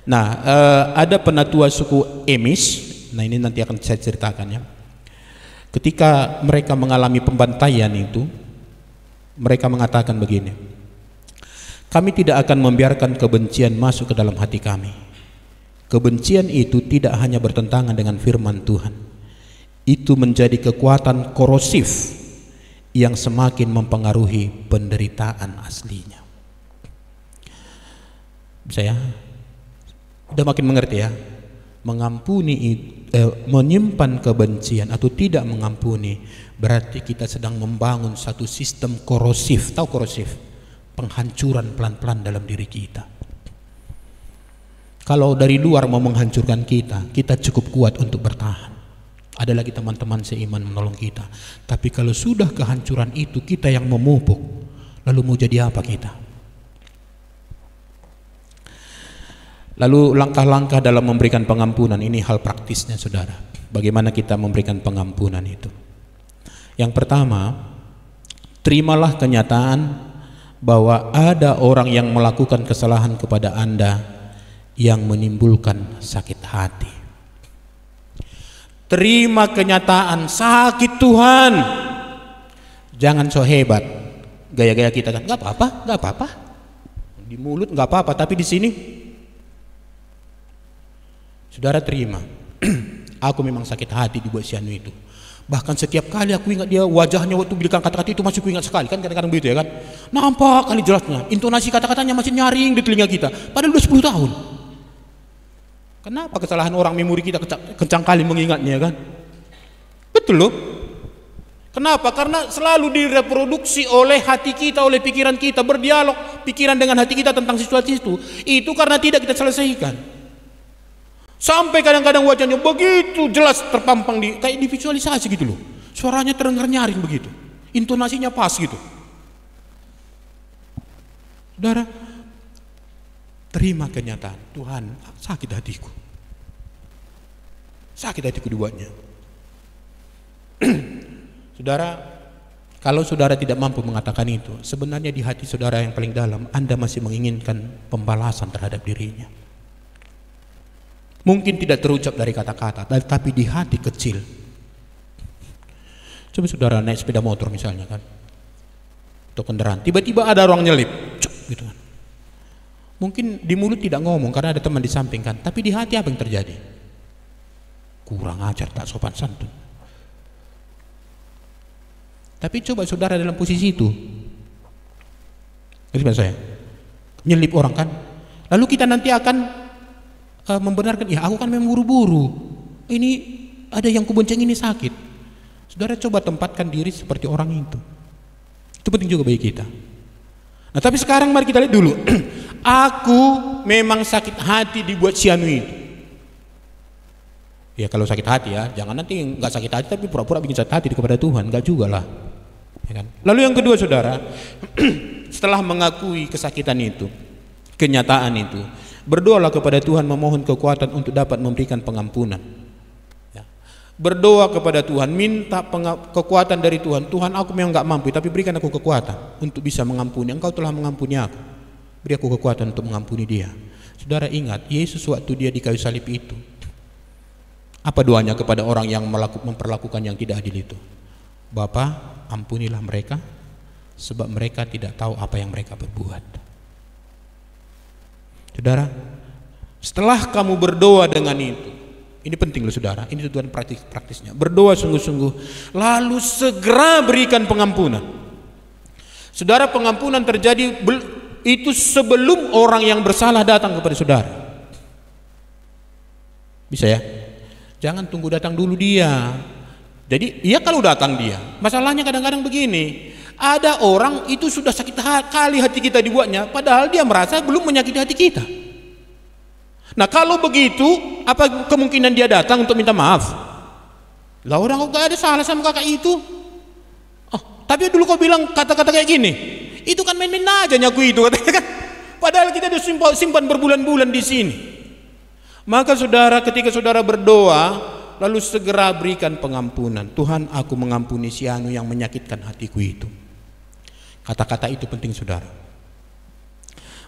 Nah, ada penatua suku Emis. Nah, ini nanti akan saya ceritakan ya. Ketika mereka mengalami pembantaian itu, mereka mengatakan begini: kami tidak akan membiarkan kebencian masuk ke dalam hati kami. Kebencian itu tidak hanya bertentangan dengan firman Tuhan. Itu menjadi kekuatan korosif yang semakin mempengaruhi penderitaan aslinya. Saya udah makin mengerti ya. Menyimpan kebencian atau tidak mengampuni berarti kita sedang membangun satu sistem korosif. Tahu korosif? Penghancuran pelan-pelan dalam diri kita. Kalau dari luar mau menghancurkan kita, kita cukup kuat untuk bertahan. Ada lagi teman-teman seiman menolong kita. Tapi kalau sudah kehancuran itu kita yang memupuk, lalu mau jadi apa kita? Lalu langkah-langkah dalam memberikan pengampunan, ini hal praktisnya saudara. Bagaimana kita memberikan pengampunan itu? Yang pertama, terimalah kenyataan bahwa ada orang yang melakukan kesalahan kepada Anda yang menimbulkan sakit hati. Terima kenyataan sakit Tuhan. Jangan so hebat. Gaya-gaya kita kan, nggak apa-apa. Di mulut nggak apa-apa, tapi di sini, saudara terima. Aku memang sakit hati dibuat si anu itu. Bahkan setiap kali aku ingat dia wajahnya waktu bilang kata-kata itu masih aku ingat sekali kan, kadang-kadang begitu ya kan. Nampak kali jelasnya, intonasi kata-katanya masih nyaring di telinga kita. Padahal udah 10 tahun. Kenapa kesalahan orang memori kita kencang kali mengingatnya kan? Betul loh. Kenapa? Karena selalu direproduksi oleh hati kita, oleh pikiran kita, berdialog pikiran dengan hati kita tentang sesuatu itu. Itu karena tidak kita selesaikan. Sampai kadang-kadang wajahnya begitu jelas terpampang kayak divisualisasi gitu loh. Suaranya terdengar nyaring begitu. Intonasinya pas gitu. Saudara, terima kenyataan, Tuhan, sakit hatiku. Sakit hatiku dibuatnya. Saudara, kalau saudara tidak mampu mengatakan itu, sebenarnya di hati saudara yang paling dalam, Anda masih menginginkan pembalasan terhadap dirinya. Mungkin tidak terucap dari kata-kata, tapi di hati kecil. Coba saudara naik sepeda motor misalnya kan, atau kendaraan, tiba-tiba ada orang nyelip, gitu kan. Mungkin di mulut tidak ngomong karena ada teman di samping kan, tapi di hati apa yang terjadi? Kurang ajar, tak sopan santun. Tapi coba saudara dalam posisi itu, ngerti saya, nyelip orang kan, lalu kita nanti akan membenarkan, ya aku kan memang buru-buru, ini ada yang kubonceng ini sakit. Saudara coba tempatkan diri seperti orang itu penting juga bagi kita. Nah tapi sekarang mari kita lihat dulu. Aku memang sakit hati dibuat si anu itu. Ya kalau sakit hati ya, jangan nanti nggak sakit hati tapi pura-pura bikin sakit hati kepada Tuhan, nggak juga lah. Ya kan? Lalu yang kedua saudara, setelah mengakui kesakitan itu, kenyataan itu, berdoalah kepada Tuhan memohon kekuatan untuk dapat memberikan pengampunan. Ya. Berdoa kepada Tuhan, minta kekuatan dari Tuhan. Tuhan, aku memang nggak mampu, tapi berikan aku kekuatan untuk bisa mengampuni. Engkau telah mengampuni aku. Beri aku kekuatan untuk mengampuni dia. Saudara ingat, Yesus waktu dia di kayu salib itu, apa doanya kepada orang yang memperlakukan yang tidak adil itu? Bapa, ampunilah mereka, sebab mereka tidak tahu apa yang mereka berbuat. Saudara, setelah kamu berdoa dengan itu, ini penting loh saudara, ini tujuan praktisnya. Berdoa sungguh-sungguh, lalu segera berikan pengampunan. Saudara, pengampunan terjadi itu sebelum orang yang bersalah datang kepada saudara. Bisa ya? Jangan tunggu datang dulu dia. Jadi ya kalau datang dia, masalahnya kadang-kadang begini, ada orang itu sudah sakit kali hati kita dibuatnya, padahal dia merasa belum menyakiti hati kita. Nah kalau begitu, apa kemungkinan dia datang untuk minta maaf? Lah orang kok gak ada salah sama kakak itu. Oh, tapi dulu kau bilang kata-kata kayak gini, itu kan main-main aja nyaku itu katanya kan. Padahal kita sudah simpan berbulan-bulan di sini. Maka saudara, ketika saudara berdoa, lalu segera berikan pengampunan. Tuhan, aku mengampuni si anu yang menyakitkan hatiku itu. Kata-kata itu penting saudara.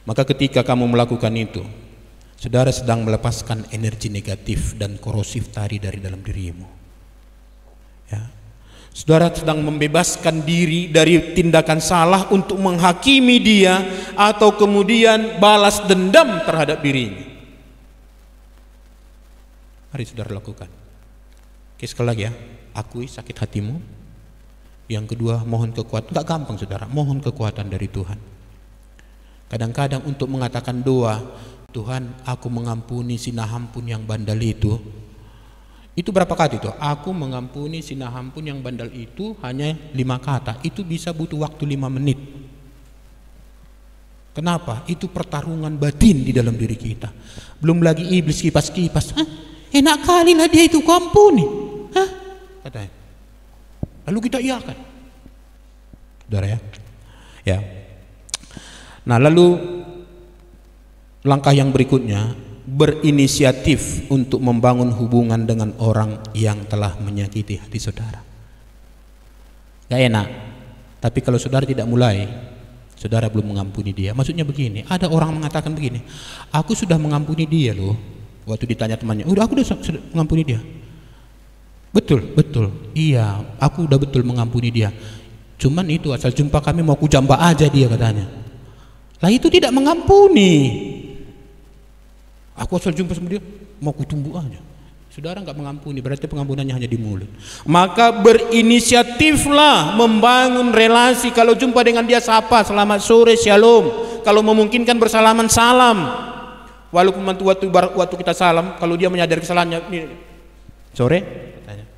Maka ketika kamu melakukan itu, saudara sedang melepaskan energi negatif dan korosif tadi dari dalam dirimu. Ya. Saudara sedang membebaskan diri dari tindakan salah untuk menghakimi dia atau kemudian balas dendam terhadap dirinya. Mari saudara lakukan. Oke, sekali lagi ya, akui sakit hatimu. Yang kedua, mohon kekuatan. Enggak gampang saudara, mohon kekuatan dari Tuhan. Kadang-kadang untuk mengatakan doa, Tuhan, aku mengampuni si Nahampun yang bandel itu berapa kata itu? Aku mengampuni si Nahampun yang bandel itu hanya 5 kata. Itu bisa butuh waktu 5 menit. Kenapa? Itu pertarungan batin di dalam diri kita. Belum lagi iblis kipas-kipas. Enak kali lah dia itu, kau ampuni. Katanya. Lalu kita iakan. Saudara ya. Ya. Nah, lalu langkah yang berikutnya, berinisiatif untuk membangun hubungan dengan orang yang telah menyakiti hati saudara. Gak enak, tapi kalau saudara tidak mulai, saudara belum mengampuni dia. Maksudnya begini, ada orang mengatakan begini, aku sudah mengampuni dia loh. Waktu ditanya temannya, udah aku sudah mengampuni dia. Betul, iya, aku udah betul mengampuni dia. Cuman itu asal jumpa kami mau aku jambak aja dia, katanya. Lah itu tidak mengampuni. Aku asal jumpa sama dia mau kutumbuh aja. Saudara enggak mengampuni, berarti pengampunannya hanya di mulut. Maka berinisiatiflah membangun relasi. Kalau jumpa dengan dia sapa, selamat sore, shalom. Kalau memungkinkan bersalaman, salam. Walaupun waktu kita salam, kalau dia menyadari kesalahannya, sore katanya.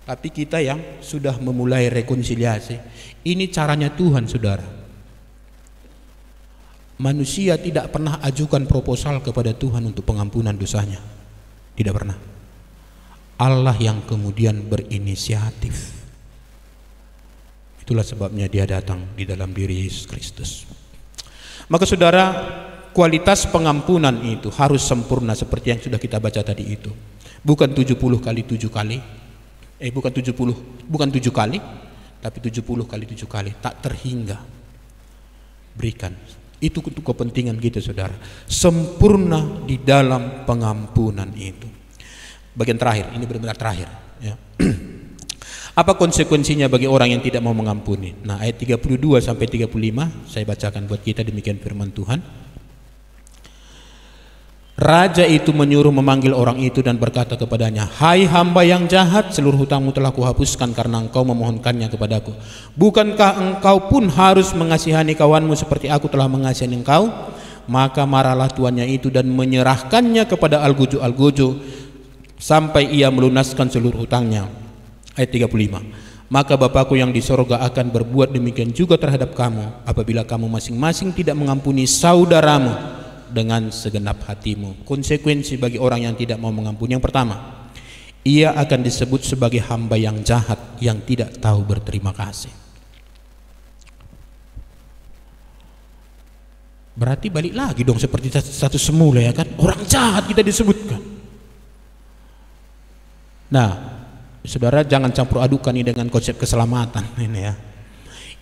Tapi kita yang sudah memulai rekonsiliasi, ini caranya Tuhan saudara. Manusia tidak pernah ajukan proposal kepada Tuhan untuk pengampunan dosanya. Tidak pernah. Allah yang kemudian berinisiatif. Itulah sebabnya dia datang di dalam diri Yesus Kristus. Maka saudara, kualitas pengampunan itu harus sempurna seperti yang sudah kita baca tadi itu. Bukan 70 kali 7 kali. Bukan 7 kali, tapi 70 kali 7 kali. Tak terhingga. Berikan. Itu untuk kepentingan kita saudara. Sempurna di dalam pengampunan itu. Bagian terakhir, ini benar-benar terakhir ya. Apa konsekuensinya bagi orang yang tidak mau mengampuni? Nah, ayat 32 sampai 35 saya bacakan buat kita, demikian firman Tuhan. Raja itu menyuruh memanggil orang itu dan berkata kepadanya, hai hamba yang jahat, seluruh hutangmu telah kuhapuskan karena engkau memohonkannya kepadaku. Bukankah engkau pun harus mengasihani kawanmu seperti aku telah mengasihani engkau? Maka marahlah tuannya itu dan menyerahkannya kepada Algojo sampai ia melunaskan seluruh hutangnya. Ayat 35. Maka Bapakku yang di sorga akan berbuat demikian juga terhadap kamu apabila kamu masing-masing tidak mengampuni saudaramu dengan segenap hatimu. Konsekuensi bagi orang yang tidak mau mengampuni, yang pertama, ia akan disebut sebagai hamba yang jahat yang tidak tahu berterima kasih. Berarti balik lagi dong seperti status semula ya kan, orang jahat kita disebutkan. Nah saudara, jangan campur adukan ini dengan konsep keselamatan ini ya.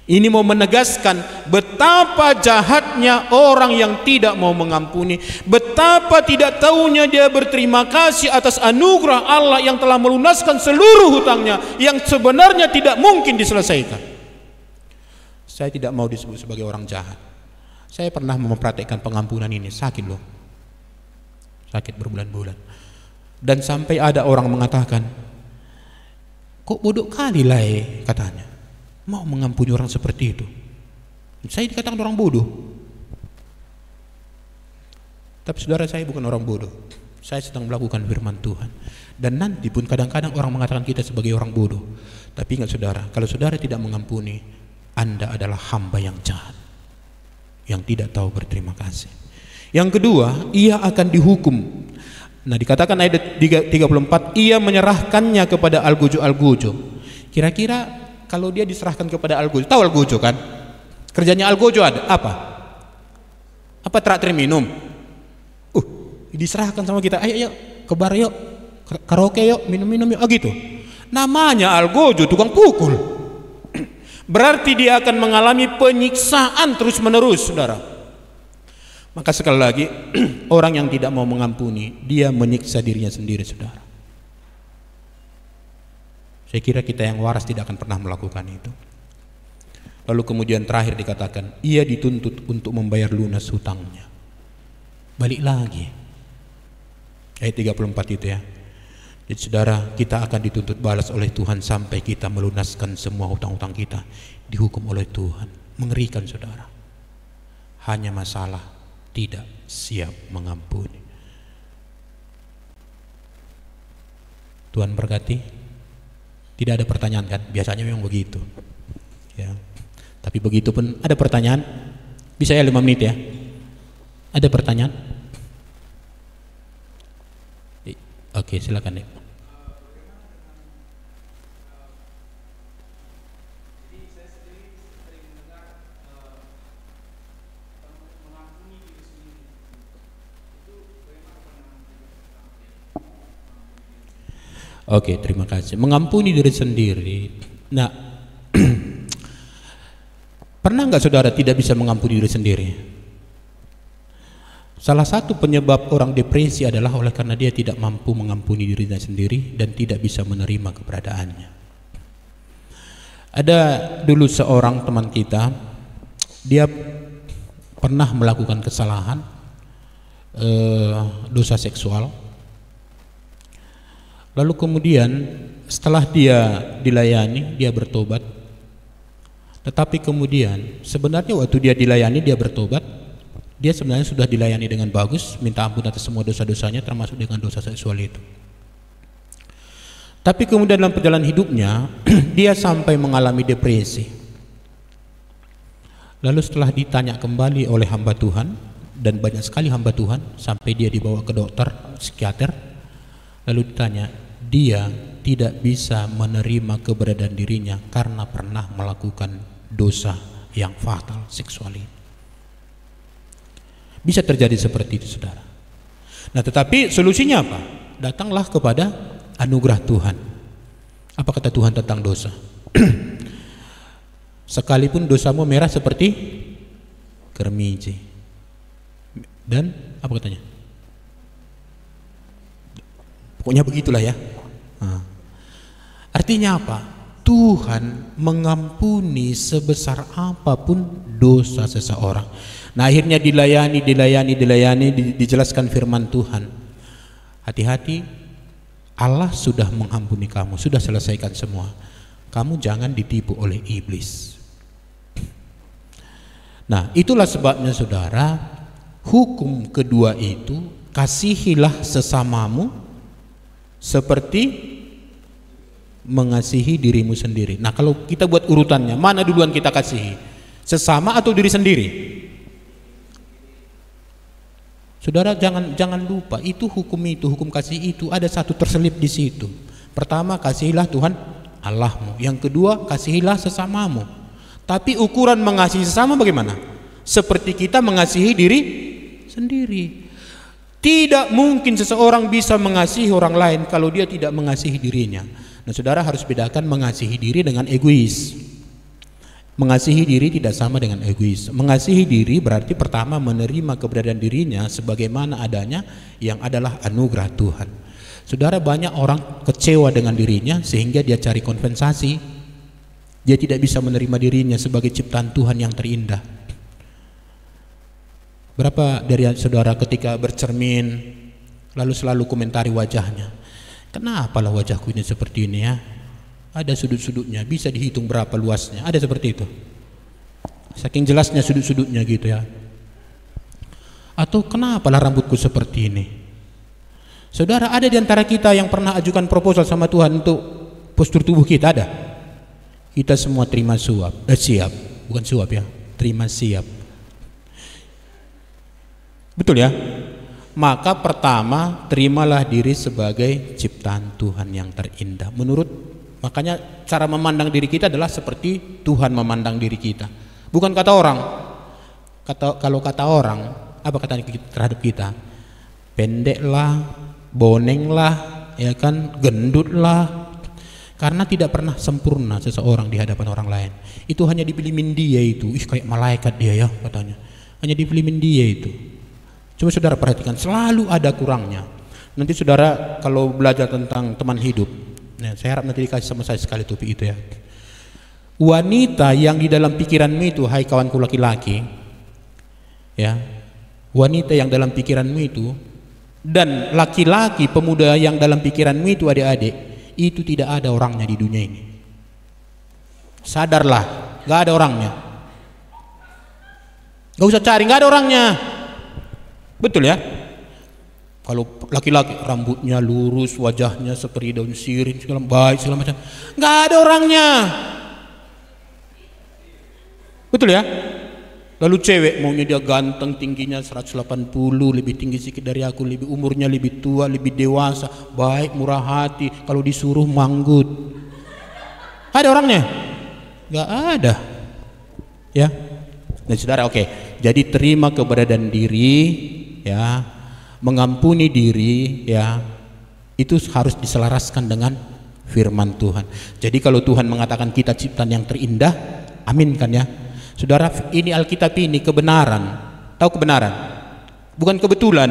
Ini mau menegaskan betapa jahatnya orang yang tidak mau mengampuni, betapa tidak tahunya dia berterima kasih atas anugerah Allah yang telah melunaskan seluruh hutangnya yang sebenarnya tidak mungkin diselesaikan. Saya tidak mau disebut sebagai orang jahat. Saya pernah mempraktekkan pengampunan ini, sakit loh, sakit berbulan-bulan. Dan sampai ada orang mengatakan, kok bodoh kali lah katanya, mau mengampuni orang seperti itu. Saya dikatakan orang bodoh. Tapi saudara, saya bukan orang bodoh. Saya sedang melakukan firman Tuhan. Dan nanti pun kadang-kadang orang mengatakan kita sebagai orang bodoh. Tapi ingat saudara, kalau saudara tidak mengampuni, Anda adalah hamba yang jahat, yang tidak tahu berterima kasih. Yang kedua, ia akan dihukum. Nah, dikatakan ayat 34, ia menyerahkannya kepada Algojo. Kira-kira kalau dia diserahkan kepada Algojo, tahu Algojo kan? Kerjanya Algojo ada apa? Apa traktir minum? Diserahkan sama kita, ayo yuk ke bar yuk, karaoke yuk, minum-minum yuk, gitu. Namanya algojo, tukang pukul. Berarti dia akan mengalami penyiksaan terus-menerus, saudara. Maka sekali lagi, orang yang tidak mau mengampuni, dia menyiksa dirinya sendiri, saudara. Saya kira kita yang waras tidak akan pernah melakukan itu. Lalu kemudian terakhir dikatakan, ia dituntut untuk membayar lunas hutangnya. Balik lagi, ayat 34 itu ya. Jadi saudara, kita akan dituntut balas oleh Tuhan sampai kita melunaskan semua hutang-hutang kita. Dihukum oleh Tuhan. Mengerikan, saudara. Hanya masalah tidak siap mengampuni. Tuhan berkati. Tidak ada pertanyaan kan? Biasanya memang begitu ya. Tapi begitu pun ada pertanyaan. Bisa ya 5 menit ya. Ada pertanyaan? Oke, silakan deh. Oke, terima kasih. Mengampuni diri sendiri. Nah, pernah nggak saudara tidak bisa mengampuni diri sendiri? Salah satu penyebab orang depresi adalah oleh karena dia tidak mampu mengampuni dirinya sendiri dan tidak bisa menerima keberadaannya. Ada dulu seorang teman kita, dia pernah melakukan kesalahan, dosa seksual. Lalu kemudian setelah dia dilayani, dia bertobat. Tetapi kemudian sebenarnya waktu dia dilayani, dia bertobat, dia sebenarnya sudah dilayani dengan bagus, minta ampun atas semua dosa-dosanya termasuk dengan dosa seksual itu. Tapi kemudian dalam perjalanan hidupnya dia sampai mengalami depresi. Lalu setelah ditanya kembali oleh hamba Tuhan, dan banyak sekali hamba Tuhan, sampai dia dibawa ke dokter psikiater, lalu ditanya, dia tidak bisa menerima keberadaan dirinya karena pernah melakukan dosa yang fatal seksual ini. Bisa terjadi seperti itu, saudara. Nah, tetapi solusinya apa? Datanglah kepada anugerah Tuhan. Apa kata Tuhan tentang dosa? Sekalipun dosamu merah seperti kermiji. Dan apa katanya? Pokoknya begitulah ya. Artinya apa? Tuhan mengampuni sebesar apapun dosa seseorang. Nah, akhirnya dilayani, dijelaskan firman Tuhan. Hati-hati, Allah sudah mengampuni kamu, sudah selesaikan semua. Kamu jangan ditipu oleh iblis. Nah, itulah sebabnya saudara, hukum kedua itu, kasihilah sesamamu seperti mengasihi dirimu sendiri. Nah, kalau kita buat urutannya, mana duluan kita kasihi? Sesama atau diri sendiri? Saudara, jangan lupa, itu hukum kasih itu ada satu terselip di situ. Pertama, kasihilah Tuhan Allahmu. Yang kedua, kasihilah sesamamu. Tapi ukuran mengasihi sesama bagaimana? Seperti kita mengasihi diri sendiri. Tidak mungkin seseorang bisa mengasihi orang lain kalau dia tidak mengasihi dirinya. Nah, saudara harus bedakan mengasihi diri dengan egois. Mengasihi diri tidak sama dengan egois. Mengasihi diri berarti pertama menerima keberadaan dirinya sebagaimana adanya, yang adalah anugerah Tuhan. Saudara, banyak orang kecewa dengan dirinya sehingga dia cari kompensasi. Dia tidak bisa menerima dirinya sebagai ciptaan Tuhan yang terindah. Berapa dari saudara ketika bercermin lalu selalu komentari wajahnya, kenapalah wajahku ini seperti ini ya? Ada sudut-sudutnya, bisa dihitung berapa luasnya. Ada seperti itu. Saking jelasnya sudut-sudutnya gitu ya. Atau kenapalah rambutku seperti ini? Saudara, ada di antara kita yang pernah ajukan proposal sama Tuhan untuk postur tubuh kita? Ada? Kita semua terima siap. Bukan suap ya, terima siap. Betul ya? Maka pertama, terimalah diri sebagai ciptaan Tuhan yang terindah. Makanya cara memandang diri kita adalah seperti Tuhan memandang diri kita. Bukan kata orang. Kalau kata orang, Apa kata terhadap kita? Pendeklah, bonenglah, ya kan, gendutlah. Karena tidak pernah sempurna seseorang di hadapan orang lain. Itu hanya dipilihin dia itu. Ih, kayak malaikat dia ya katanya. Hanya dipilihin dia itu. Coba saudara perhatikan, selalu ada kurangnya. Nanti saudara kalau belajar tentang teman hidup, nah, saya harap nanti dikasih sama saya sekali topik itu ya. Wanita yang di dalam pikiranmu itu, hai kawanku laki-laki, ya, wanita yang dalam pikiranmu itu, dan laki-laki pemuda yang dalam pikiranmu itu, adik-adik, itu tidak ada orangnya di dunia ini. Sadarlah, gak ada orangnya. Gak usah cari, gak ada orangnya. Betul ya? Kalau laki-laki rambutnya lurus, wajahnya seperti daun sirih, segala baik, segala macam, gak ada orangnya. Betul ya? Lalu cewek maunya dia ganteng, tingginya 180, lebih tinggi sedikit dari aku, lebih umurnya lebih tua, lebih dewasa, baik, murah hati, kalau disuruh manggut. Ada orangnya? Gak ada. Ya. Nah, saudara, oke. Jadi terima keberadaan diri, ya, mengampuni diri, ya, itu harus diselaraskan dengan firman Tuhan. Jadi kalau Tuhan mengatakan kita ciptaan yang terindah, aminkan ya. Saudara, ini Alkitab ini kebenaran. Tahu kebenaran? Bukan kebetulan.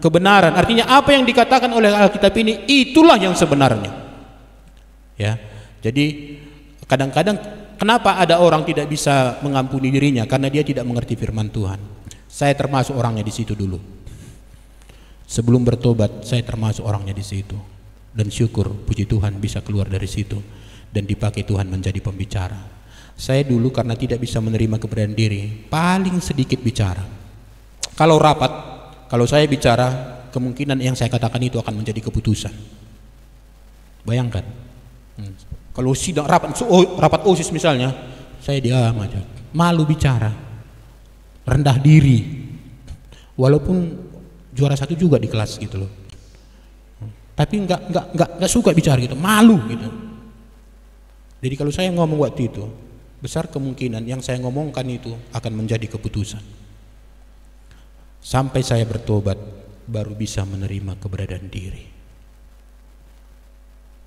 Kebenaran artinya apa yang dikatakan oleh Alkitab ini itulah yang sebenarnya. Ya. Jadi kadang-kadang kenapa ada orang tidak bisa mengampuni dirinya? Karena dia tidak mengerti firman Tuhan. Saya termasuk orangnya di situ dulu. Sebelum bertobat, saya termasuk orangnya di situ. Dan syukur, puji Tuhan bisa keluar dari situ dan dipakai Tuhan menjadi pembicara. Saya dulu karena tidak bisa menerima keberadaan diri, paling sedikit bicara. Kalau rapat, kalau saya bicara, kemungkinan yang saya katakan itu akan menjadi keputusan. Bayangkan, kalau sidang rapat OSIS misalnya, saya diam aja, malu bicara, rendah diri, walaupun juara 1 juga di kelas gitu loh. Tapi nggak suka bicara gitu, malu gitu. Jadi kalau saya ngomong waktu itu, besar kemungkinan yang saya ngomongkan itu akan menjadi keputusan. Sampai saya bertobat baru bisa menerima keberadaan diri.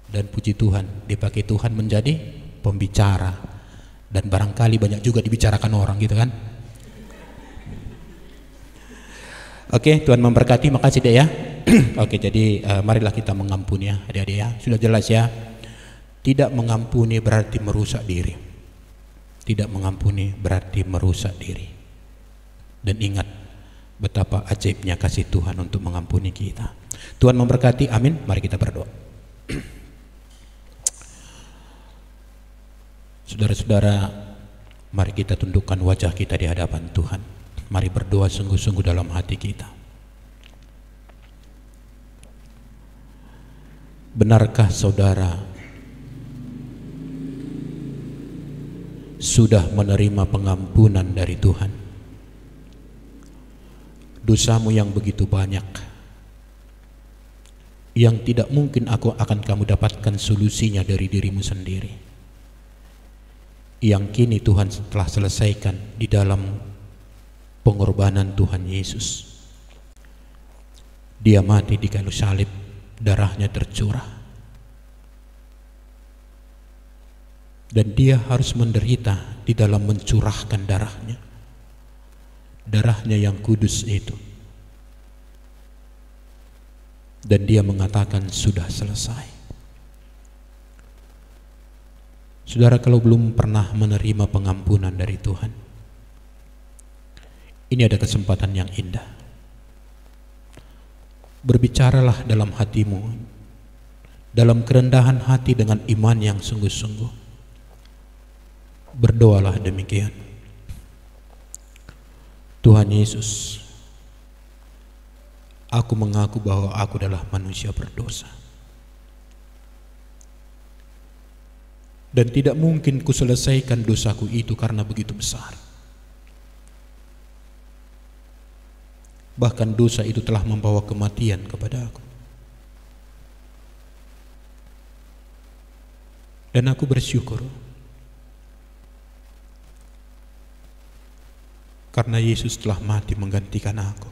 Dan puji Tuhan, dipakai Tuhan menjadi pembicara. Dan barangkali banyak juga dibicarakan orang gitu kan. Oke, Tuhan memberkati, makasih deh ya. Oke, jadi marilah kita mengampuni ya adik-adik ya. Sudah jelas ya. Tidak mengampuni berarti merusak diri. Tidak mengampuni berarti merusak diri. Dan ingat betapa ajaibnya kasih Tuhan untuk mengampuni kita. Tuhan memberkati, amin. Mari kita berdoa. Saudara-saudara, mari kita tundukkan wajah kita di hadapan Tuhan. Mari berdoa sungguh-sungguh dalam hati kita. Benarkah saudara sudah menerima pengampunan dari Tuhan? Dosamu yang begitu banyak, yang tidak mungkin akan kamu dapatkan solusinya dari dirimu sendiri, yang kini Tuhan telah selesaikan di dalam pengorbanan Tuhan Yesus. Dia mati di kayu salib, darahnya tercurah, dan dia harus menderita di dalam mencurahkan darahnya, darahnya yang kudus itu. Dan dia mengatakan sudah selesai. Saudara, kalau belum pernah menerima pengampunan dari Tuhan, ini ada kesempatan yang indah. Berbicaralah dalam hatimu, dalam kerendahan hati dengan iman yang sungguh-sungguh. Berdoalah demikian. Tuhan Yesus, aku mengaku bahwa aku adalah manusia berdosa, dan tidak mungkin kuselesaikan dosaku itu karena begitu besar. Bahkan dosa itu telah membawa kematian kepada aku. Dan aku bersyukur Karena Yesus telah mati menggantikan aku.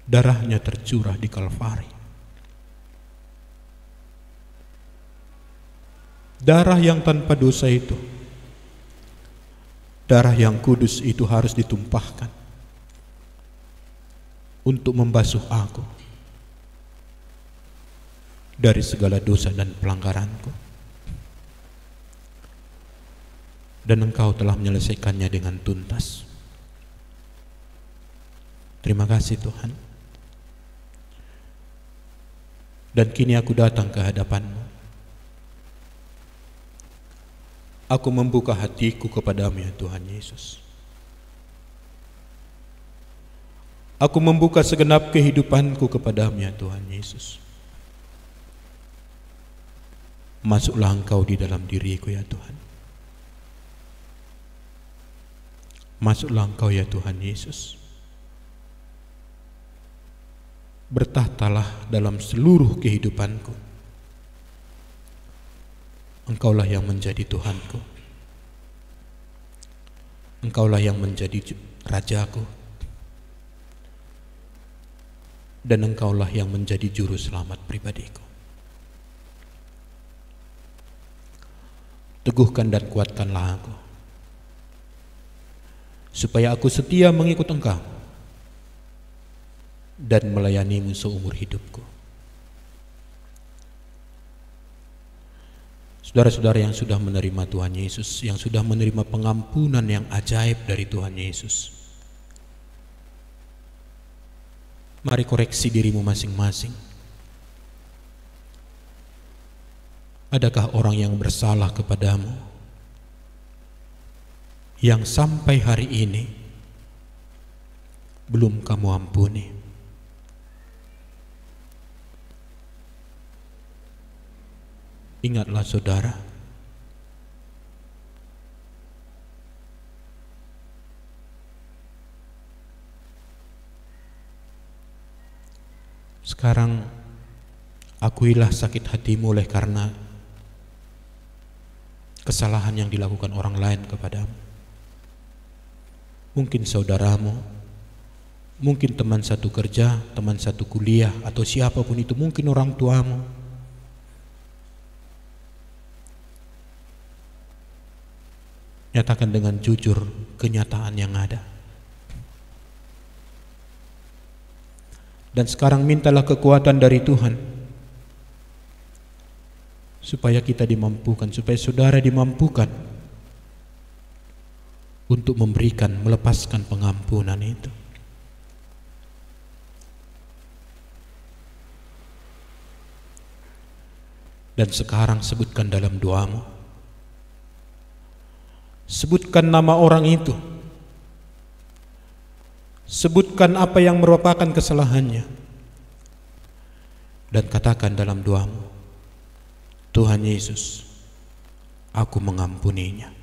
Darahnya tercurah di Kalvari. Darah yang tanpa dosa itu, darah yang kudus itu harus ditumpahkan untuk membasuh aku dari segala dosa dan pelanggaranku. Dan Engkau telah menyelesaikannya dengan tuntas. Terima kasih Tuhan. Dan kini aku datang ke hadapan-Mu. Aku membuka hatiku kepadamu ya Tuhan Yesus. Aku membuka segenap kehidupanku kepadamu ya Tuhan Yesus. Masuklah Engkau di dalam diriku ya Tuhan. Masuklah Engkau ya Tuhan Yesus. Bertahtalah dalam seluruh kehidupanku. Engkaulah yang menjadi Tuhanku. Engkaulah yang menjadi Rajaku. Dan Engkaulah yang menjadi juru selamat pribadiku. Teguhkan dan kuatkanlah aku, supaya aku setia mengikut Engkau dan melayani-Mu seumur hidupku. Saudara-saudara yang sudah menerima Tuhan Yesus, yang sudah menerima pengampunan yang ajaib dari Tuhan Yesus, mari koreksi dirimu masing-masing. Adakah orang yang bersalah kepadamu yang sampai hari ini belum kamu ampuni? Ingatlah saudara, sekarang akuilah sakit hatimu oleh karena kesalahan yang dilakukan orang lain kepadamu. Mungkin saudaramu, mungkin teman satu kerja, teman satu kuliah, atau siapapun itu, mungkin orang tuamu. Nyatakan dengan jujur kenyataan yang ada. Dan sekarang mintalah kekuatan dari Tuhan, supaya kita dimampukan, supaya saudara dimampukan untuk memberikan, melepaskan pengampunan itu. Dan sekarang sebutkan dalam doamu, sebutkan nama orang itu, sebutkan apa yang merupakan kesalahannya, dan katakan dalam doamu, Tuhan Yesus, aku mengampuninya.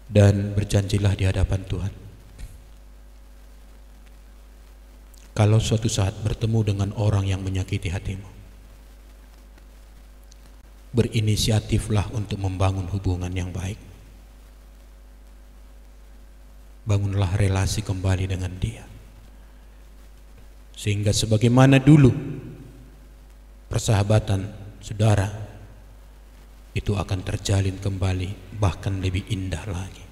Dan berjanjilah di hadapan Tuhan, kalau suatu saat bertemu dengan orang yang menyakiti hatimu, berinisiatiflah untuk membangun hubungan yang baik. Bangunlah relasi kembali dengan dia, sehingga sebagaimana dulu persahabatan saudara itu akan terjalin kembali, bahkan lebih indah lagi.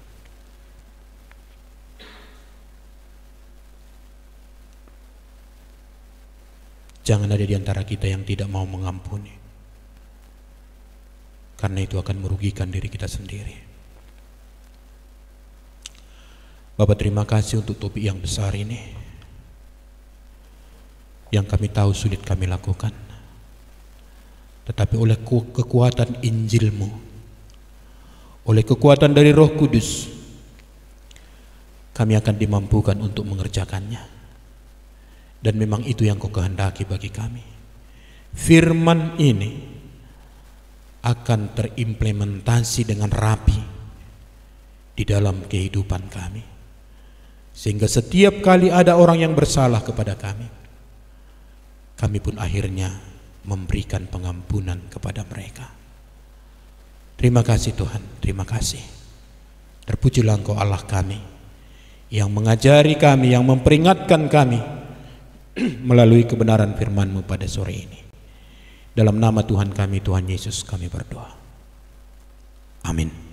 Jangan ada di antara kita yang tidak mau mengampuni, karena itu akan merugikan diri kita sendiri. Bapak, terima kasih untuk topik yang besar ini, yang kami tahu sulit kami lakukan, tetapi oleh kekuatan Injil-Mu, oleh kekuatan dari Roh Kudus, kami akan dimampukan untuk mengerjakannya. Dan memang itu yang Kau kehendaki bagi kami. Firman ini akan terimplementasi dengan rapi di dalam kehidupan kami, Sehingga setiap kali ada orang yang bersalah kepada kami, kami pun akhirnya memberikan pengampunan kepada mereka. Terima kasih Tuhan, terima kasih. Terpujilah Engkau Allah kami, yang mengajari kami, yang memperingatkan kami melalui kebenaran firman-Mu pada sore ini. Dalam nama Tuhan kami, Tuhan Yesus, kami berdoa. Amin.